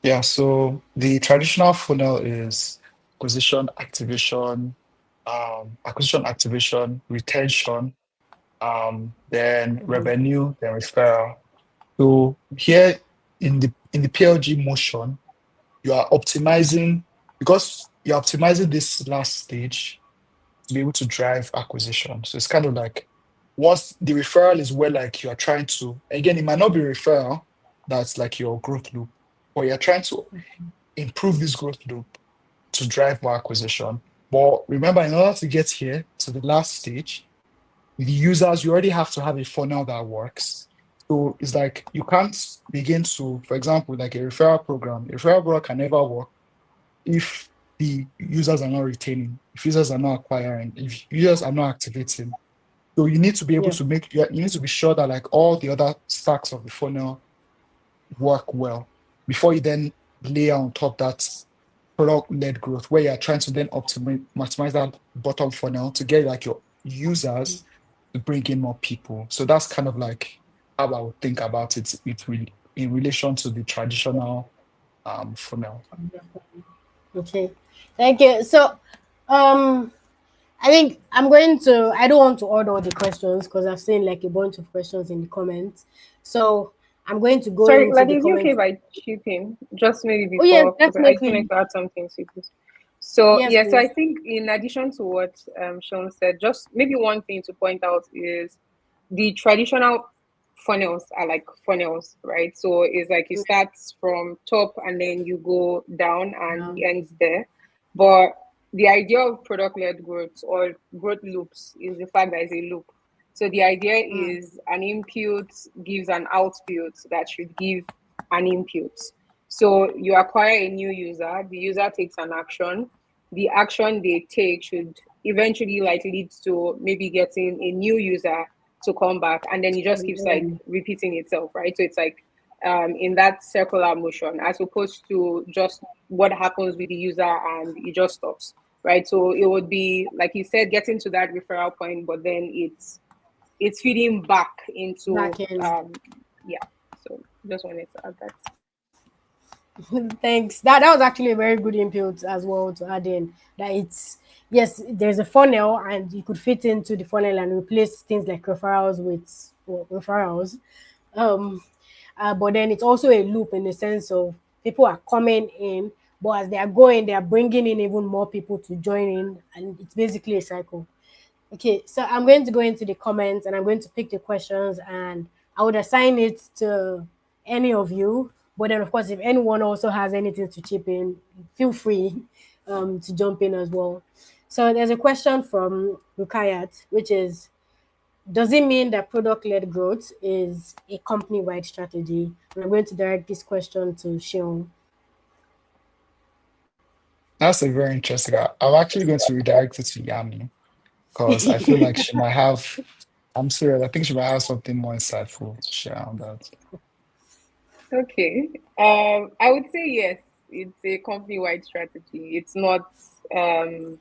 Yeah, so the traditional funnel is acquisition, activation, retention, then revenue, then referral. So here in the PLG motion, you are optimizing because you're optimizing this last stage to be able to drive acquisition. So it's kind of like once the referral is where like you are trying to, again, it might not be referral, that's like your growth loop, but you're trying to improve this growth loop to drive more acquisition. But remember, in order to get here to the last stage, the users, you already have to have a funnel that works. So it's like you can't begin to, for example, like a referral program. A referral program can never work if the users are not retaining, if users are not acquiring, if users are not activating. So you need to be able Yeah. to you need to be sure that like all the other stacks of the funnel work well before you then layer on top that product-led growth where you're trying to then maximize that bottom funnel to get like your users to bring in more people. So that's kind of like how I would think about in relation to the traditional funnel. Okay. Thank you. So um I think I don't want to order all the questions because I've seen like a bunch of questions in the comments. So I'm going to go Sorry, into like, the is it okay comments. if I chip in just maybe Oh yes, before, because I just wanted definitely. to add something to this. So Yes, yeah, so I please. think in addition to what Sean said, just maybe one thing to point out is the traditional funnels are like funnels, right? So it's like it starts from top and then you go down and it ends there. But the idea of product-led growth or growth loops is the fact that it's a loop. So the idea is an input gives an output that should give an input. So you acquire a new user, the user takes an action. The action they take should eventually like lead to maybe getting a new user to come back, and then it just keeps like repeating itself, right? So it's like in that circular motion, as opposed to just what happens with the user and it just stops, right? So it would be like you said, getting to that referral point, but then it's feeding back into Back in. yeah. So just wanted to add that. Thanks. That was actually a very good input as well to add in. That it's yes, there's a funnel and you could fit into the funnel and replace things like referrals with referrals. Um, but then it's also a loop in the sense of people are coming in, but as they are going, they are bringing in even more people to join in, and it's basically a cycle. Okay, so I'm going to go into the comments and I'm going to pick the questions and I would assign it to any of you. But then, of course, if anyone also has anything to chip in, feel free to jump in as well. So there's a question from Rukayat, which is, does it mean that product-led growth is a company-wide strategy? And I'm going to direct this question to Seun. That's a very interesting. I'm actually going to redirect it to Yami because I feel like she might have, I'm serious, I think she might have something more insightful to share on that. Okay. I would say yes, it's a company-wide strategy. Um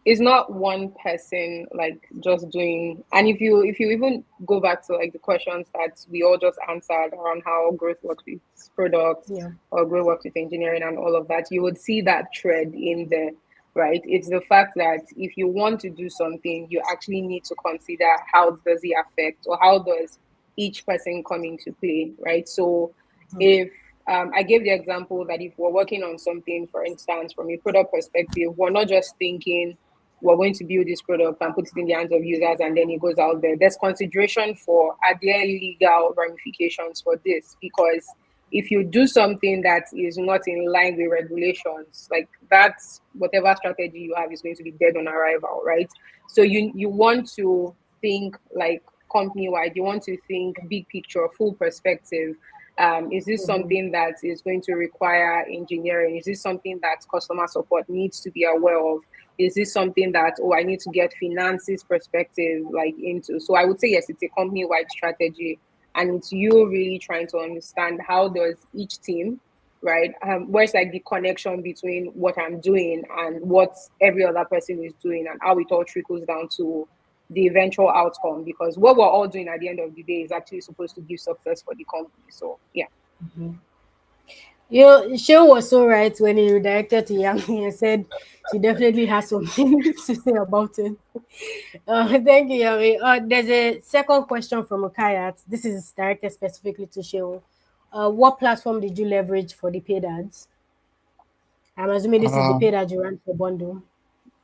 it's not one person like just doing, and if you even go back to like the questions that we all just answered around how growth works with products Yeah. or growth works with engineering and all of that, you would see that thread in there, right? It's the fact that if you want to do something, you actually need to consider how does it affect or how does each person come into play, right? So if I gave the example that if we're working on something, for instance, from a product perspective, we're not just thinking we're going to build this product and put it in the hands of users, and then it goes out there. There's consideration for, are there legal ramifications for this? Because if you do something that is not in line with regulations, like that's, whatever strategy you have is going to be dead on arrival, right? So you want to think like company-wide, you want to think big picture, full perspective. Is this something that is going to require engineering? Is this something that customer support needs to be aware of? Is this something that, oh, I need to get finances perspective like into? So I would say, yes, it's a company-wide strategy, and it's you really trying to understand how does each team, right? Where's like the connection between what I'm doing and what every other person is doing, and how it all trickles down to the eventual outcome, because what we're all doing at the end of the day is actually supposed to give success for the company. So yeah. You know, Seun was so right when he redirected to Yami and said she definitely has something to say about it. Thank you, Yami. There's a second question from Okayat. This is directed specifically to Seun. What platform did you leverage for the paid ads? I'm assuming this is the paid ad you ran for bundle.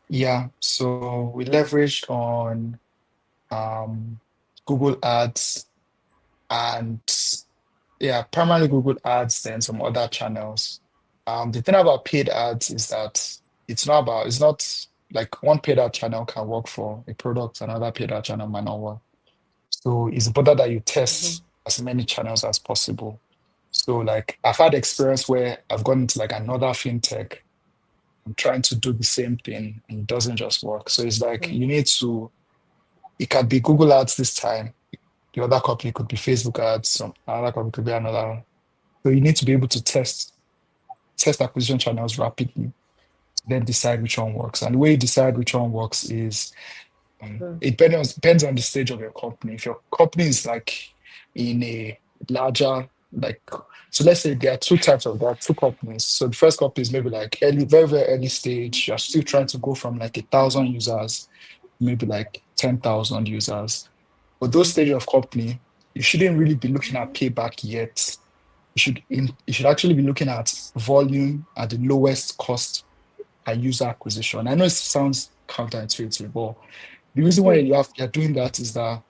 Yeah, so we leveraged on Google Ads and yeah, primarily Google Ads, then some other channels. The thing about paid ads is that it's not like one paid ad channel can work for a product, another paid ad channel might not work. So it's better that you test as many channels as possible. So like I've had experience where I've gone into like another fintech. I'm trying to do the same thing and it doesn't just work. So it's like it can be Google Ads this time. The other company could be Facebook ads, some another company could be another one. So you need to be able to test acquisition channels rapidly, then decide which one works. And the way you decide which one works is it depends on the stage of your company. If your company is like in a larger, like, so let's say there are two companies. So the first company is maybe like early, very, very early stage. You're still trying to go from like 1,000 users, maybe like 10,000 users. But those stages of company, you shouldn't really be looking at payback yet. You should actually be looking at volume at the lowest cost per user acquisition. I know it sounds counterintuitive, but the reason why you're doing that is that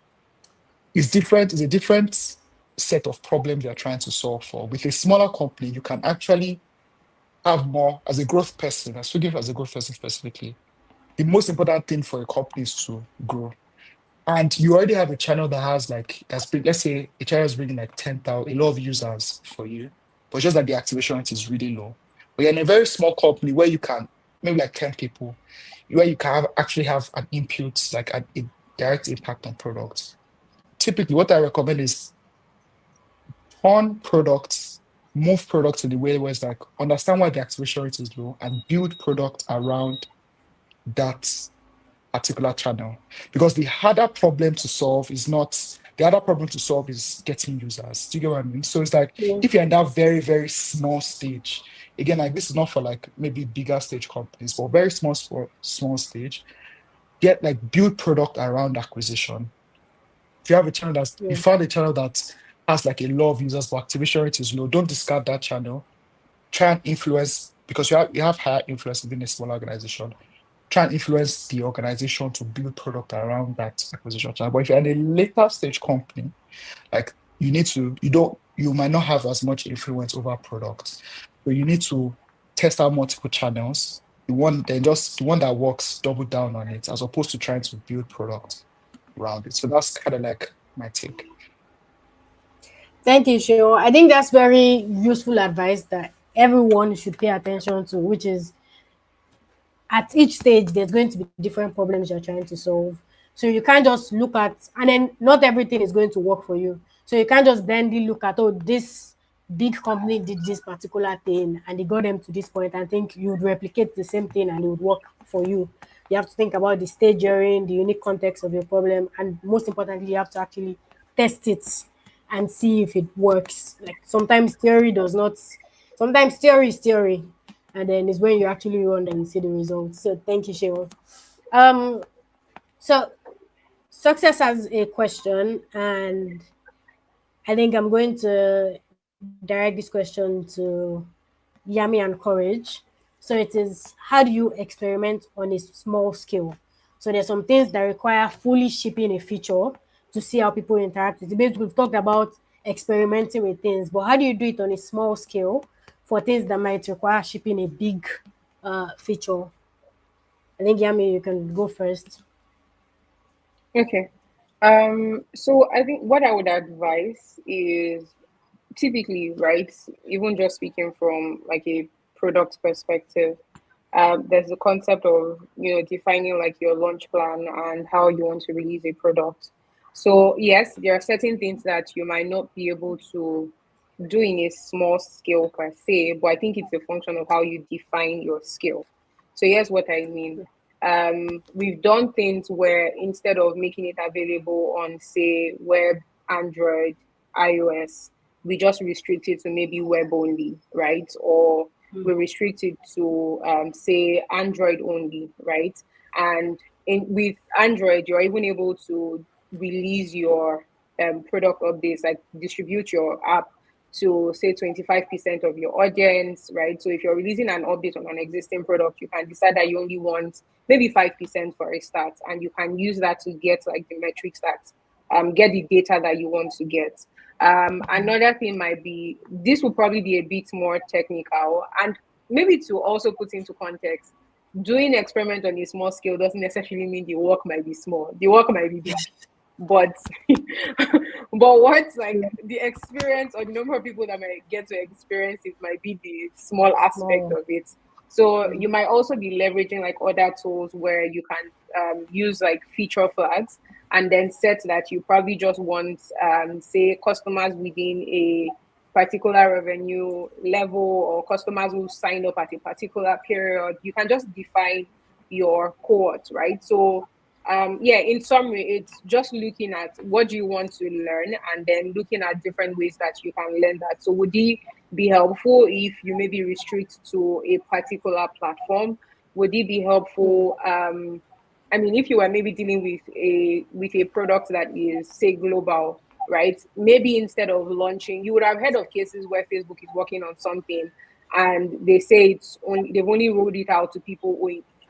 it's different. It's a different set of problems you're trying to solve for. With a smaller company, you can actually have more as a growth person. As speaking as a growth person specifically, the most important thing for a company is to grow. And you already have a channel that has like let's say a channel is bringing like 10,000, a lot of users for you, but just that the activation rate is really low. But you're in a very small company where you can maybe like 10 people, where you can actually have an input, like a direct impact on products. Typically, what I recommend is on products, move products in the way where it's like understand why the activation rate is low and build product around that particular channel. Because the harder problem to solve is getting users. Do you get what I mean? So it's like if you're in that very, very small stage, again, like this is not for like maybe bigger stage companies, but very small stage, build product around acquisition. If you have a channel you found a channel that has like a lot of users, but activation rate is low, don't discard that channel. Try and influence, because you have higher influence within a small organization. Try and influence the organization to build product around that acquisition channel. But if you're in a later stage company, like you might not have as much influence over products. So you need to test out multiple channels. The one that works, double down on it, as opposed to trying to build product around it. So that's kind of like my take. Thank you, Sheo. I think that's very useful advice that everyone should pay attention to, which is at each stage, there's going to be different problems you're trying to solve. So you can't just look at, and then not everything is going to work for you. So you can't just blindly look at, oh, this big company did this particular thing and they got them to this point and think you would replicate the same thing and it would work for you. You have to think about the stage you're in, the unique context of your problem, and most importantly, you have to actually test it and see if it works. Like sometimes theory is theory, and then it's when you actually run and you see the results. So thank you, Sheila. So success has a question, and I think I'm going to direct this question to Yami and Courage. So it is, how do you experiment on a small scale? So there's some things that require fully shipping a feature to see how people interact with it. Basically, we've talked about experimenting with things, but how do you do it on a small scale for things that might require shipping a big feature? I think Yami, you can go first. Okay. So I think what I would advise is typically, right, even just speaking from like a product perspective, there's the concept of, defining like your launch plan and how you want to release a product. So yes, there are certain things that you might not be able to do in a small scale per se, but I think it's a function of how you define your skill. So here's what I mean. We've done things where instead of making it available on, say, web, Android, iOS, we just restrict it to maybe web only, right? Or we restrict it to, say, Android only, right? And with Android, you're even able to release your product updates, like distribute your app to say 25% of your audience, right? So if you're releasing an update on an existing product, you can decide that you only want maybe 5% for a start, and you can use that to get like the metrics that get the data that you want to get. Another thing might be, this will probably be a bit more technical, and maybe to also put into context, doing experiment on a small scale doesn't necessarily mean the work might be small. The work might be big, but but what's like the experience or the number of people that might get to experience it might be the small aspect of it. So you might also be leveraging like other tools where you can use like feature flags and then set that you probably just want say customers within a particular revenue level or customers who signed up at a particular period. You can just define your cohort, right? So yeah, in summary, it's just looking at what do you want to learn and then looking at different ways that you can learn that. So would it be helpful if you maybe restrict to a particular platform? Would it be helpful? I mean, if you were maybe dealing with a product that is, say, global, right? Maybe instead of launching, you would have heard of cases where Facebook is working on something and they say they've only rolled it out to people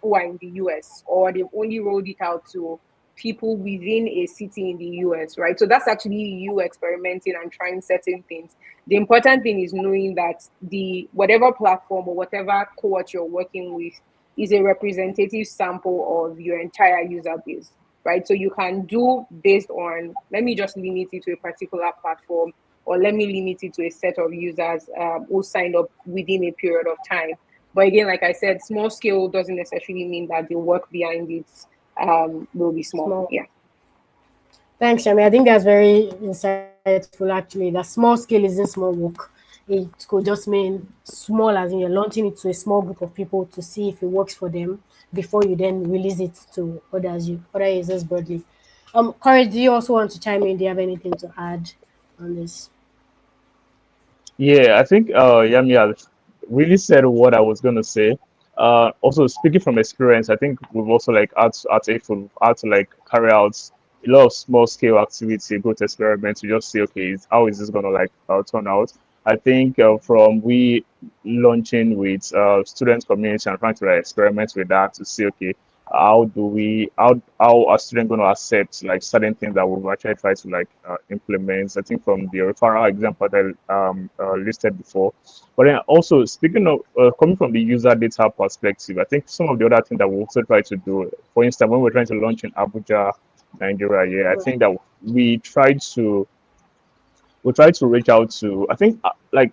who are in the US, or they've only rolled it out to people within a city in the US, right? So that's actually you experimenting and trying certain things. The important thing is knowing that the whatever platform or whatever cohort you're working with is a representative sample of your entire user base, right? So you can do based on, let me just limit it to a particular platform, or let me limit it to a set of users who signed up within a period of time. But again, like I said, small scale doesn't necessarily mean that the work behind it will be small. Yeah. Thanks, Shami. I think that's very insightful actually. That small scale isn't small work. It could just mean small as in you're launching it to a small group of people to see if it works for them before you then release it to other users broadly. Corey, do you also want to chime in? Do you have anything to add on this? Yeah, I think Yami has really said what I was gonna say. Also speaking from experience, I think we've also like at HeyFoods, we've had to like carry out a lot of small scale activity, go to experiments to just see, okay, how is this gonna like turn out? I think from we launching with student community and trying to like, experiment with that to see, okay, how are students going to accept like certain things that we've actually tried to like implement. I think from the referral example that listed before, but then also speaking of coming from the user data perspective, I think some of the other things that we also try to do, for instance, when we're trying to launch in Abuja, Nigeria, yeah, I think that we try to reach out to, I think, like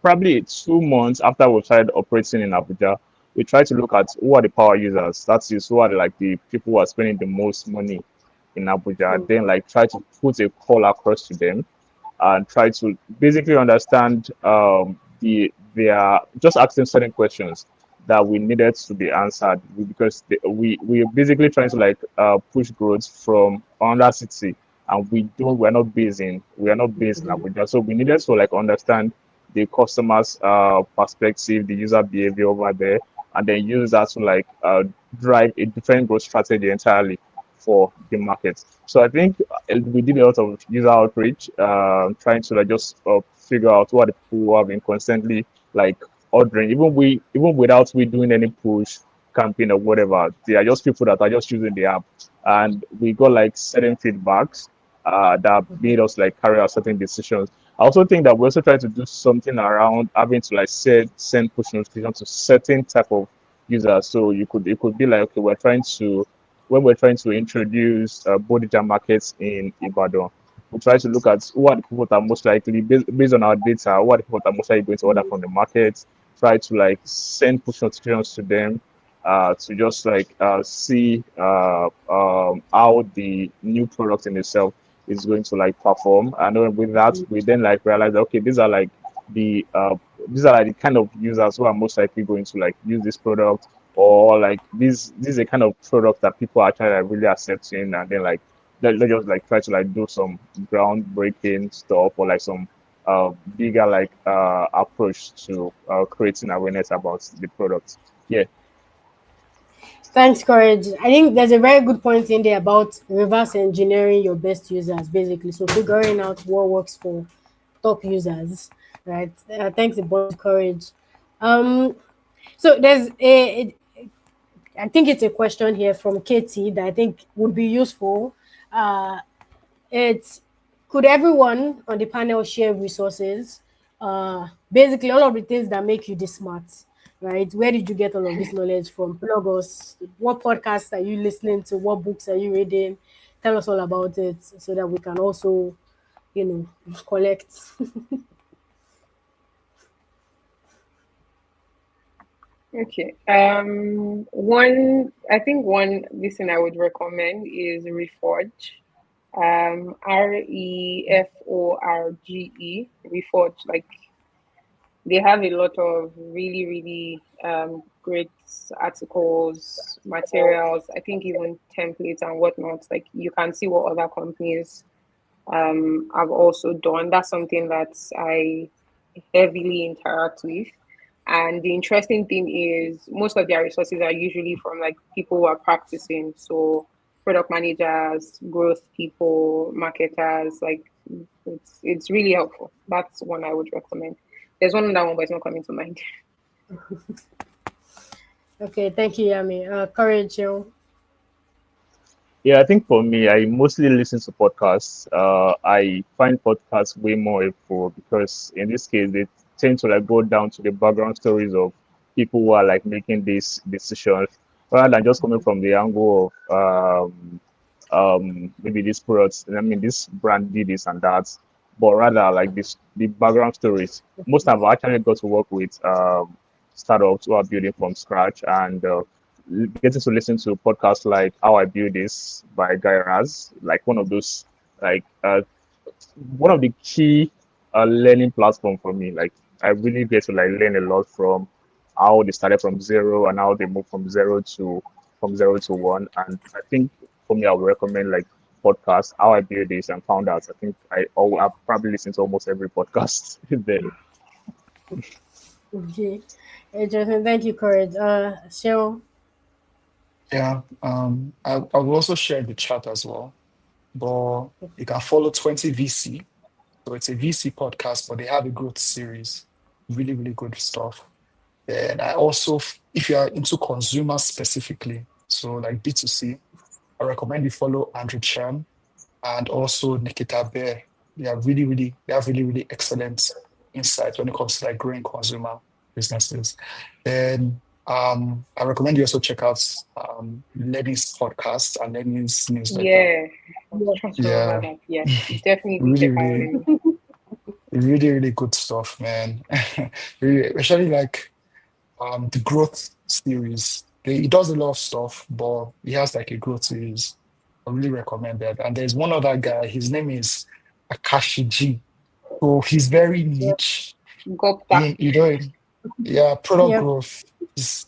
probably 2 months after we started operating in Abuja, we try to look at who are the power users. That is, who are like the people who are spending the most money in Abuja. Then, like, try to put a call across to them and try to basically understand they are just asking certain questions that we needed to be answered because we are basically trying to like push growth from another city, and we're not based in Abuja, so we needed to like understand the customers perspective, the user behavior over there, and then use that to like drive a different growth strategy entirely for the market. So I think we did a lot of user outreach, trying to like just figure out what the people who have been constantly like ordering, even without we doing any push campaign or whatever. They are just people that are just using the app, and we got like certain feedbacks that made us like carry out certain decisions. I also think that we also try to do something around having to like send push notifications to certain type of users. So it could be like, okay, when we're trying to introduce Bodija markets in Ibadan, we try to look at who are the people that are most likely, based on our data, who are the people that are most likely going to order from the market. Try to like send push notifications to them, to just like see how the new product in itself is going to like perform. And then with that, we then like realize, okay, the these are like the kind of users who are most likely going to like use this product, or like this is a kind of product that people are actually like really accepting, and then like let's just like try to like do some groundbreaking stuff, or like some bigger like approach to creating awareness about the product. Yeah. Thanks, Courage. I think there's a very good point in there about reverse engineering your best users, basically. So figuring out what works for top users, right? Thanks a bunch, Courage. Um, so I think it's a question here from Katie that I think would be useful. Uh, it's could everyone on the panel share resources? Basically, all of the things that make you this smart, right? Where did you get all of this knowledge from? Plug us. What podcasts are you listening to? What books are you reading? Tell us all about it so that we can also, collect. Okay. One this thing I would recommend is Reforge. Reforge. Reforge. Like, they have a lot of really, really great articles, materials, I think even templates and whatnot. Like, you can see what other companies have also done. That's something that I heavily interact with. And the interesting thing is most of their resources are usually from like people who are practicing. So product managers, growth people, marketers, like it's really helpful. That's one I would recommend. There's one other one, but it's not coming to mind. Okay, thank you, Yami. Courage, Yeah, I think for me, I mostly listen to podcasts. I find podcasts way more helpful because in this case, they tend to like go down to the background stories of people who are like making these decisions, rather than just coming from the angle of maybe this product. I mean, this brand did this and that, but rather like the background stories. Most have actually got to work with startups who are building from scratch, and getting to listen to podcasts like How I Build This by Guy Raz, like like one of the key learning platform for me. Like, I really get to like learn a lot from how they started from zero and how they moved from zero to one. And I think for me, I would recommend like podcasts, How I Build This and Found Out. I think I've probably listened to almost every podcast there. Okay. Interesting. Thank you, Courage. Cheryl. Yeah, I will also share the chat as well. But you can follow 20 VC. So it's a VC podcast, but they have a growth series. Really, really good stuff. And I also, if you are into consumer specifically, so like B2C, I recommend you follow Andrew Chan and also Nikita Bear. They have really, really excellent insights when it comes to like growing consumer businesses. Then I recommend you also check out Lenny's podcast and Lenny's newsletter. Yeah, I was trying to remember Yeah, that. Yeah, definitely really, check out really, Lenny. really, really good stuff, man. Really, especially like the growth series. He does a lot of stuff, but he has like a growth series. I really recommend that. And there's one other guy, his name is Akashi G. So he's very Yeah. niche. Gopta. Yeah, product Yep. growth. His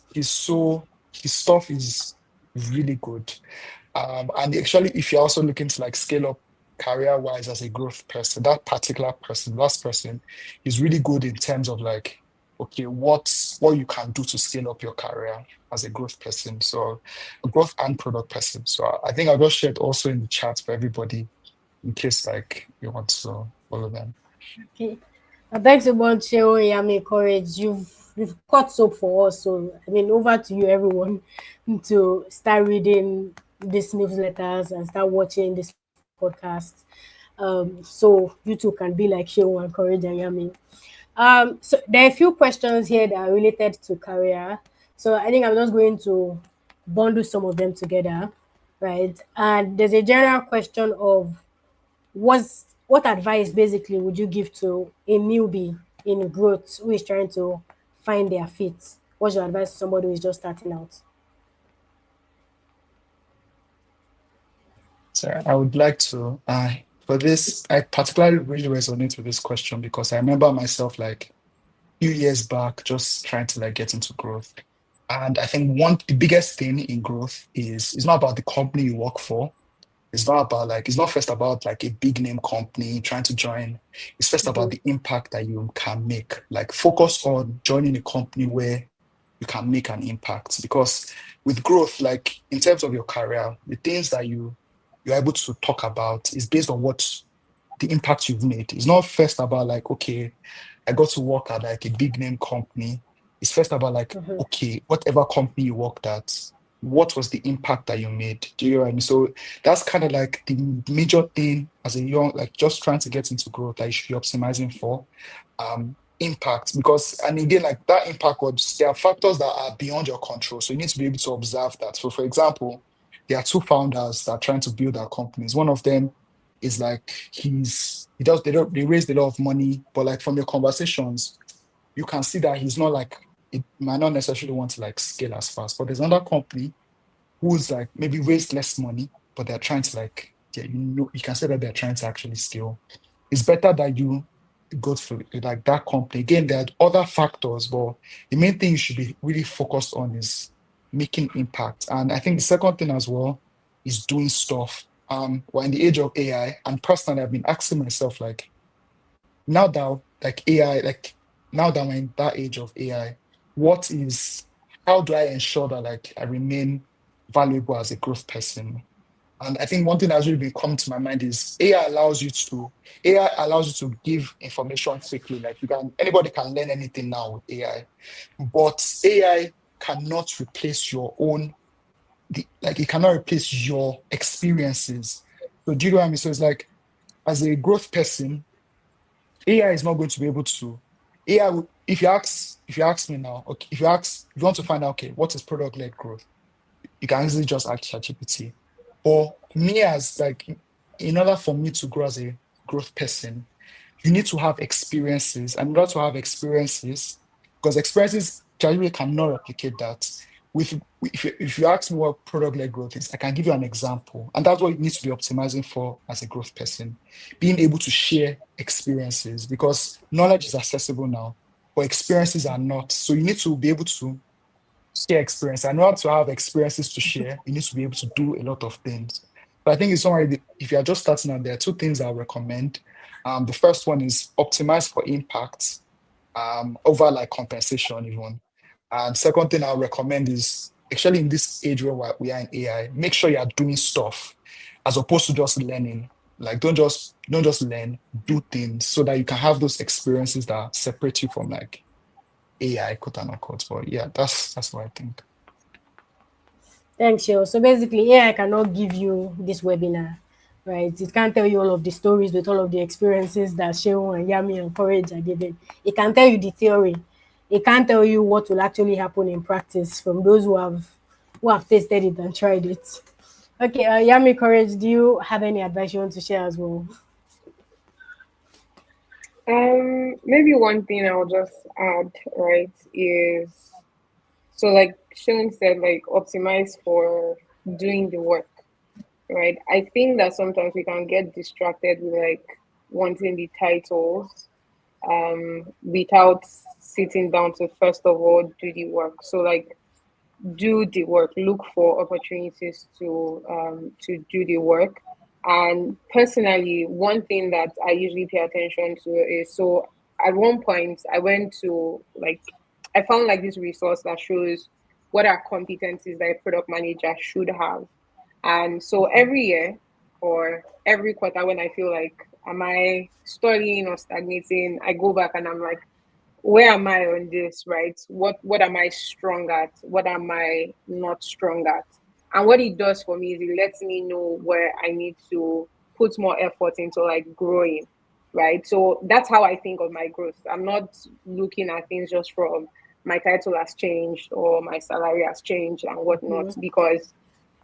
stuff is really good. And actually, if you're also looking to like scale up career-wise as a growth person, that particular person, last person, is really good in terms of like, okay, what you can do to scale up your career as a growth person. So a growth and product person. So I think I'll just share it also in the chat for everybody in case like you want to follow them. Okay. Thanks a bunch, Cheryl, Yami, Courage. You've we've caught soap for us. So I mean, over to you, everyone, to start reading these newsletters and start watching this podcast. So you too can be like Seun and Courage and Yami. So there are a few questions here that are related to career. So I think I'm just going to bundle some of them together, right? And there's a general question of what advice basically would you give to a newbie in growth who is trying to find their feet? What's your advice to somebody who is just starting out? So I would like to, for this, I particularly really resonate with this question because I remember myself like few years back, just trying to like get into growth. And I think the biggest thing in growth is it's not about the company you work for. It's not first about like a big name company trying to join. It's first about the impact that you can make. Like focus on joining a company where you can make an impact. Because with growth, like in terms of your career, the things that you're able to talk about is based on what the impact you've made. It's not first about like, okay, I got to work at like a big name company. It's first about like, okay, whatever company you worked at, what was the impact that you made? Do you know what I mean? So that's kind of like the major thing as a young, like just trying to get into growth that you should be optimizing for. Impact, because and again, like that impact there are factors that are beyond your control. So you need to be able to observe that. So for example, there are two founders that are trying to build their companies. One of them is like they raised a lot of money, but like from your conversations, you can see that he's not like it might not necessarily want to like scale as fast. But there's another company who's like maybe raised less money, but they're trying to like you can say that they're trying to actually scale. It's better that you go for like that company. Again, there are other factors, but the main thing you should be really focused on is making impact. And I think the second thing as well is doing stuff. We're in the age of AI, and personally, I've been asking myself like, now that like AI, like now that we're in that age of AI, what is how do I ensure that like I remain valuable as a growth person? And I think one thing that's really been coming to my mind is AI allows you to give information quickly. Like anybody can learn anything now with AI, but AI cannot replace like it cannot replace your experiences. So do you know what I mean? So it's like as a growth person, AI is not going to be able to. If you ask me now, okay, if you want to find out, okay, what is product-led growth? You can easily just ask ChatGPT. Or me as like, in order for me to grow as a growth person, you need to have experiences. And in order to have experiences, because experiences generally cannot replicate that. If you ask me what product-led growth is, I can give you an example. And that's what you need to be optimizing for as a growth person. Being able to share experiences, because knowledge is accessible now, but experiences are not. So you need to be able to share experience. And in order to have experiences to share, you need to be able to do a lot of things. But I think it's somewhere if you're just starting out, there are two things I recommend. The first one is optimize for impact over like compensation even. And second thing I'll recommend is actually in this age where we are in AI, make sure you are doing stuff as opposed to just learning. Like don't just learn, do things so that you can have those experiences that separate you from like AI, quote unquote. But yeah, that's what I think. Thanks, Shil. So basically, AI cannot give you this webinar, right? It can't tell you all of the stories with all of the experiences that Shil and Yami and Courage are giving. It can tell you the theory. It can't tell you what will actually happen in practice from those who have tasted it and tried it. Okay, Yami, Courage, do you have any advice you want to share as well? Maybe one thing I'll just add, right, is so like Sean said, like optimize for doing the work, right? I think that sometimes we can get distracted with like wanting the titles, without sitting down to first of all do the work. So like do the work, look for opportunities to do the work. And personally, one thing that I usually pay attention to is, so at one point I went to like, I found like this resource that shows what are competencies that a product manager should have. And so every year or every quarter when I feel like am I studying or stagnating, I go back and I'm like, where am I on this, right? What am I strong at? What am I not strong at? And what it does for me is it lets me know where I need to put more effort into like growing, right? So that's how I think of my growth. I'm not looking at things just from my title has changed or my salary has changed and whatnot, because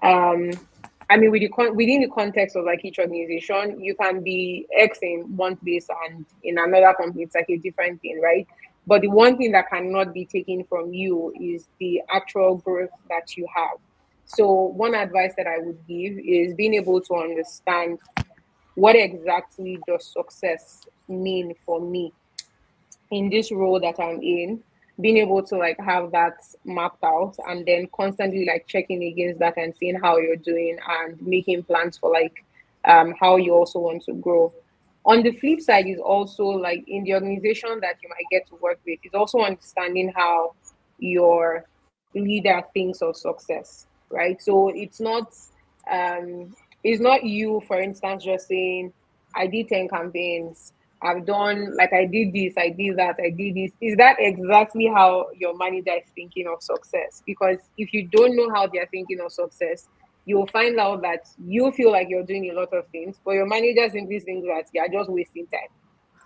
I mean, within the context of like each organization, you can be X in one place and in another company, it's like a different thing, right? But the one thing that cannot be taken from you is the actual growth that you have. So one advice that I would give is being able to understand what exactly does success mean for me in this role that I'm in, being able to like have that mapped out and then constantly like checking against that and seeing how you're doing and making plans for like how you also want to grow. On the flip side is also like in the organization that you might get to work with, is also understanding how your leader thinks of success, right? So it's not you, for instance, just saying, I did 10 campaigns, I've done like I did this, I did that, I did this. Is that exactly how your manager is thinking of success? Because if you don't know how they're thinking of success, you'll find out that you feel like you're doing a lot of things, but your manager simply thinks that you're just wasting time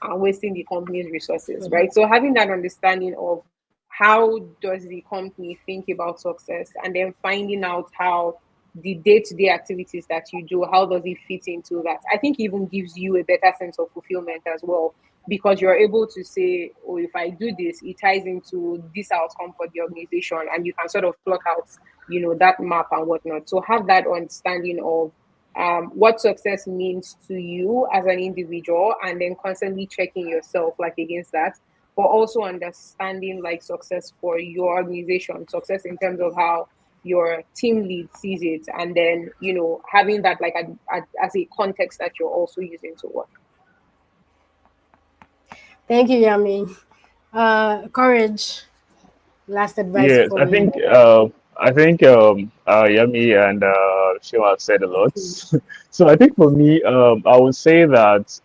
and wasting the company's resources, right? So having that understanding of how does the company think about success, and then finding out how the day-to-day activities that you do, how does it fit into that, I think even gives you a better sense of fulfillment as well, because you're able to say, oh, if I do this, it ties into this outcome for the organization, and you can sort of pluck out, that map and whatnot. So have that understanding of what success means to you as an individual, and then constantly checking yourself like against that, but also understanding like success for your organization, success in terms of how your team lead sees it, and then having that like as a context that you're also using to work. Thank you, Yami. Courage. Last advice Yes, from you. I think Yami and Shima have said a lot. So I think for me, I would say that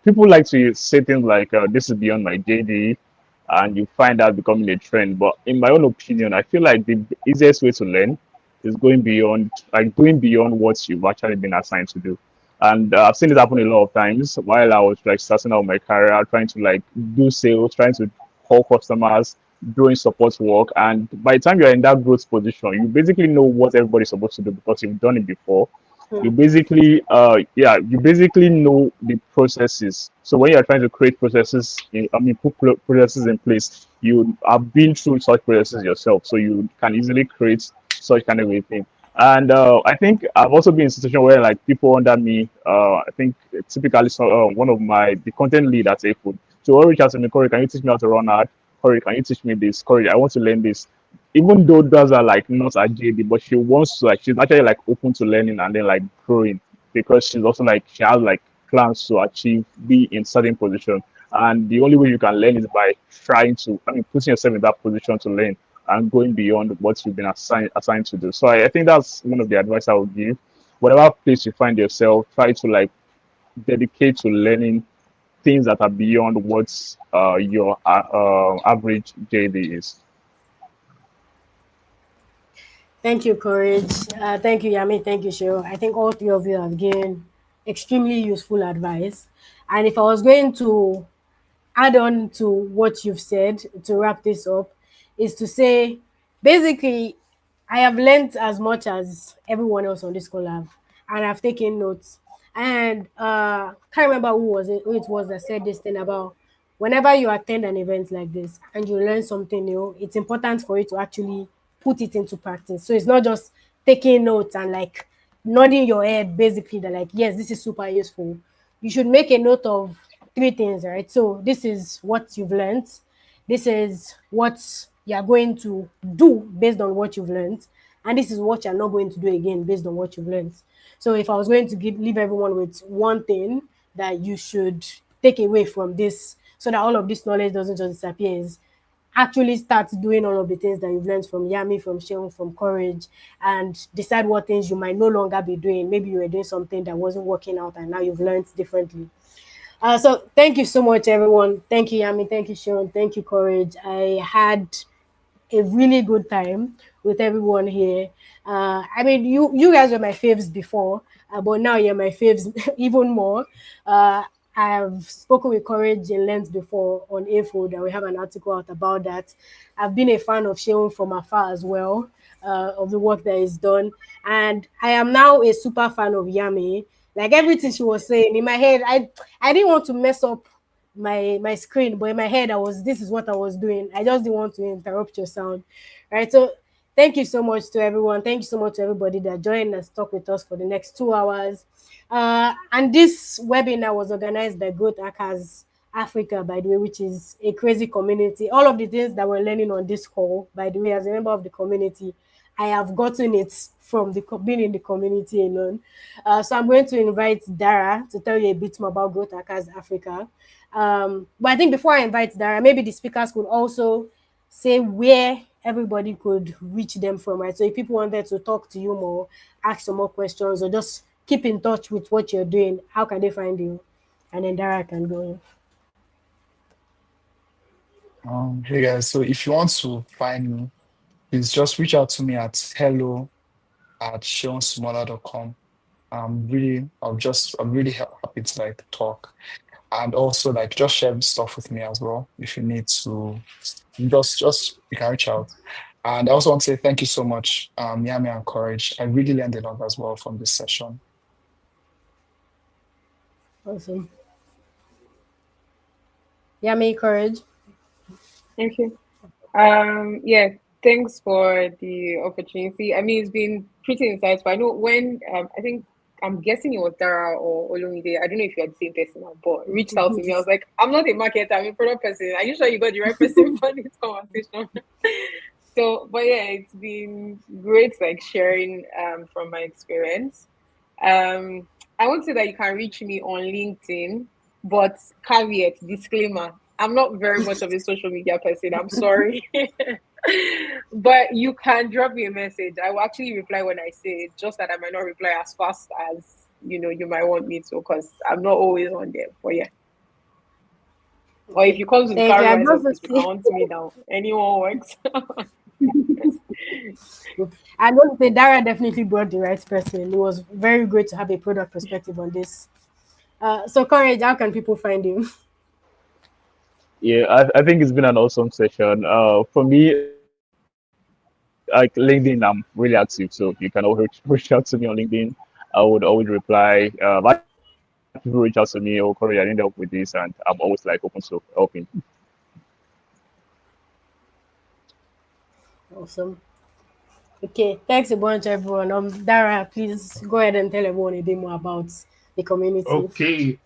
people like to say things like this is beyond my JD, and you find that becoming a trend. But in my own opinion, I feel like the easiest way to learn is going beyond what you've actually been assigned to do. And I've seen it happen a lot of times while I was like starting out my career, trying to like do sales, trying to call customers, doing support work. And by the time you're in that growth position, you basically know what everybody's supposed to do because you've done it before. You basically know the processes. So when you're trying to create processes, put processes in place, you have been through such processes yourself, so you can easily create such kind of a thing. And I think I've also been in a situation where like people under me, I think typically one of the content lead at HeyFoods. So all reach out to me, Corey, can you teach me how to run ad? Corey, can you teach me this? Corey, I want to learn this. Even though those are like not at JD, but she wants to like she's actually like open to learning and then like growing, because she's also like she has like plans to be in certain position. And the only way you can learn is by putting yourself in that position to learn and going beyond what you've been assigned to do. So I think that's one of the advice I would give. Whatever place you find yourself, try to like dedicate to learning things that are beyond what your average JD is. Thank you, Courage. Thank you, Yami. Thank you, Sheo. I think all three of you have given extremely useful advice. And if I was going to add on to what you've said to wrap this up, is to say, basically, I have learned as much as everyone else on this call have, and I've taken notes. And can't remember who it was that said this thing about whenever you attend an event like this and you learn something new, it's important for you to actually put it into practice. So it's not just taking notes and like nodding your head, basically, that like, yes, this is super useful. You should make a note of three things, right? So this is what you've learned. This is what you're going to do based on what you've learned. And this is what you're not going to do again based on what you've learned. So if I was going to leave everyone with one thing that you should take away from this so that all of this knowledge doesn't just disappear, is actually start doing all of the things that you've learned from Yami, from Seun, from Courage, and decide what things you might no longer be doing. Maybe you were doing something that wasn't working out and now you've learned differently. So thank you so much, everyone. Thank you, Yami. Thank you, Sean. Thank you, Courage. I had a really good time with everyone here. I mean, you guys were my faves before, but now you're my faves even more. Uh, I've spoken with Courage in length before on HeyFoods, and we have an article out about that. I've been a fan of Seun from afar as well, of the work that is done, and I am now a super fan of Yami. Like everything she was saying in my head, I didn't want to mess up my screen, but in my head I was, this is what I was doing. I just didn't want to interrupt your sound, right? So thank you so much to everyone. Thank you so much to everybody that joined and stuck with us for the next 2 hours. And this webinar was organized by GrowthHackers Africa, by the way, which is a crazy community. All of the things that we're learning on this call, by the way, as a member of the community, I have gotten it from the being in the community alone. So I'm going to invite Dara to tell you a bit more about Growth Hackers Africa. But I think before I invite Dara, maybe the speakers could also say where everybody could reach them from, right? So if people wanted to talk to you more, ask some more questions, or just keep in touch with what you're doing, how can they find you? And then Dara can go. Hey guys, so if you want to find me, please just reach out to me at hello@seansmaller.com. I'm really happy to like talk, and also like just share stuff with me as well. If you need to, just you can reach out. And I also want to say thank you so much, Yami and Courage. I really learned a lot as well from this session. Awesome. Yami, Courage. Thank you. Yeah, thanks for the opportunity. I mean, it's been pretty insightful. I know when I think I'm guessing it was Dara or Olumide. I don't know if you're the same person now, but reached out to me. I was like, I'm not a marketer, I'm a product person. Are you sure you got the right person for this conversation? So, but yeah, it's been great, like sharing from my experience. Um, I won't say that you can reach me on LinkedIn, but caveat, disclaimer, I'm not very much of a social media person. I'm sorry. But you can drop me a message. I will actually reply when I say it, just that I might not reply as fast as you might want me to, because I'm not always on there. But yeah. Or if Okay. you come to the Thank you. Cowrywise office, you can hunt me down. Anyone works. I want to say Dara definitely brought the right person. It was very great to have a product perspective on this. So Courage, how can people find you? Yeah, I think it's been an awesome session. For me, like LinkedIn, I'm really active, so you can always reach out to me on LinkedIn. I would always reply. Like people reach out to me, or Corey, I need help with this, and I'm always like open to helping. Awesome. Okay, thanks a bunch, everyone. Dara, please go ahead and tell everyone a bit more about the community. Okay.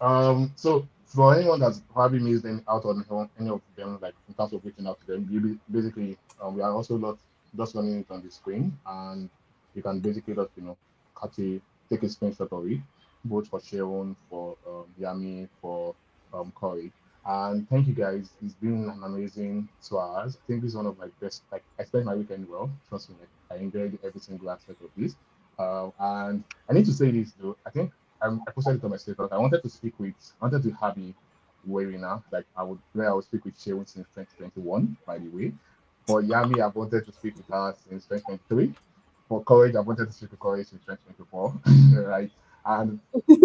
So for anyone that's probably missed any out on any of them, like in terms of reaching out to them, basically, we are also not just running it on the screen, and you can basically just cut a take a screenshot of it, both for Sharon, for Yami, for Corey. And thank you guys. It's been an amazing 2 hours. I think this is one of my best. Like I spent my weekend well. Trust me, like, I enjoyed every single aspect of this. And I need to say this though. I posted it on my status. I wanted to have a webinar, like I would speak with Shewan since 2021, by the way. For Yami, I've wanted to speak with her since 2023. For Courage, I've wanted to speak with Courage since 2024, right? And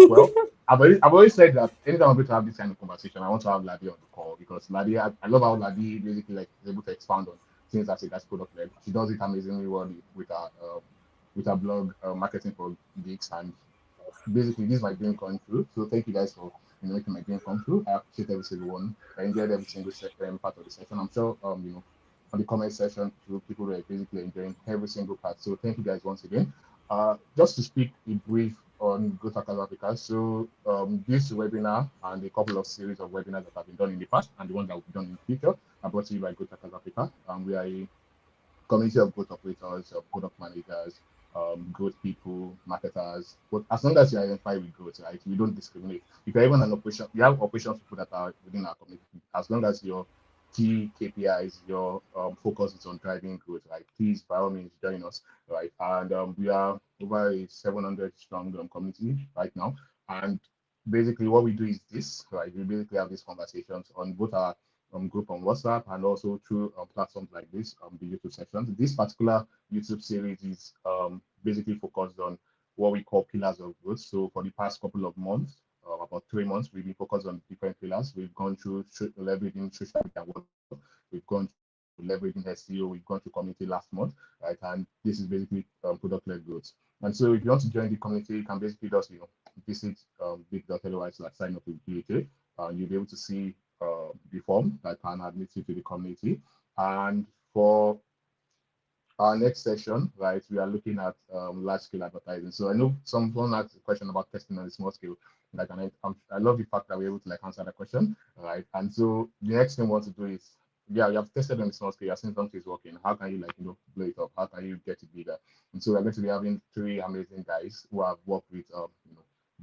well, I've always said that anytime I'm going to have this kind of conversation, I want to have Ladi on the call, because Ladi, I love how Ladi basically like is able to expand on things that's product led. She does it amazingly well with her blog, Marketing for Geeks, and basically this is my dream come true. So thank you guys for making my dream come true. I appreciate every single one. I enjoyed every single part of the session. I'm sure on the comment section too, people were basically enjoying every single part. So thank you guys once again. Just to speak in brief on Growth Hackers Africa. So this webinar and a couple of series of webinars that have been done in the past and the ones that will be done in the future are brought to you by Growth Hackers Africa. We are a community of growth operators, product managers, growth people, marketers. But as long as you identify with growth, right, we don't discriminate. If you're even an operation, we have operations people that are within our community. As long as your key KPIs, your focus is on driving growth, right? Please, by all means, join us, right? And we are over a 700 strong community right now. And basically what we do is this, right? We basically have these conversations on both our group on WhatsApp and also through platforms like this, the YouTube sessions. This particular YouTube series is basically focused on what we call pillars of growth. So for the past couple of months, about 3 months, we've been focused on different pillars. We've gone through leveraging social media, we've gone through leveraging SEO, we've gone through community last month, right? And this is basically product-led growth. And so if you want to join the community, you can basically just visit bit.ly/sign up with PHA. You'll be able to see the form that can admit you to the community. And for our next session, right, we are looking at large scale advertising. So I know someone asked a question about testing on a small scale. Like, and I love the fact that we're able to like answer that question, right? And so the next thing we want to do is, yeah, you have tested on a small scale, you've seen something is working. How can you like blow it up? How can you get it bigger? And so we're going to be having 3 amazing guys who have worked with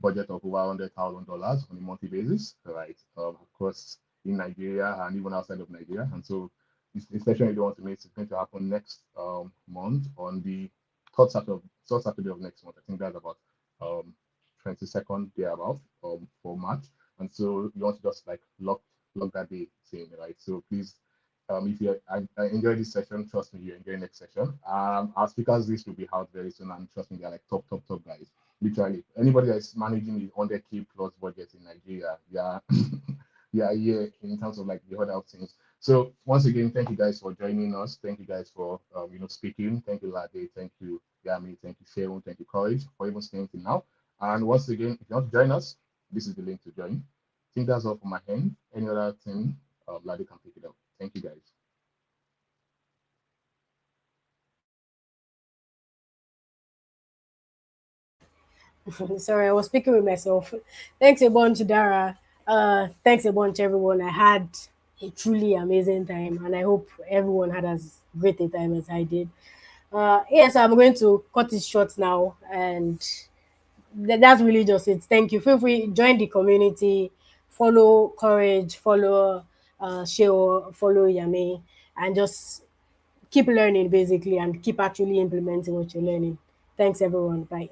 budget of over $100,000 on a monthly basis, right? Across in Nigeria and even outside of Nigeria. And so this session you don't want to miss is going to happen next month on the third Saturday of next month. I think that's about 22nd day about for March. And so you want to just like lock that day saying, right? So please, if you I enjoy this session, trust me, you enjoy next session. Our speakers list will be out very soon, and trust me, they're like top guys. Literally, anybody that's managing the 100K plus budget in Nigeria, yeah, yeah, in terms of like the other things. So once again, thank you guys for joining us. Thank you guys for speaking. Thank you, Lade. Thank you, Yami. Thank you, Seun. Thank you, Courage, for even staying till now. And once again, if you want to join us, this is the link to join. I think that's all for my hand. Any other thing, Lade can pick it up. Thank you, guys. Sorry, I was speaking with myself. Thanks a bunch, Dara. Thanks a bunch, everyone. I had a truly amazing time, and I hope everyone had as great a time as I did. Yes, I'm going to cut it short now, and that's really just it. Thank you. Feel free join the community, follow Courage, follow Sheo, follow Yame, and just keep learning basically, and keep actually implementing what you're learning. Thanks, everyone. Bye.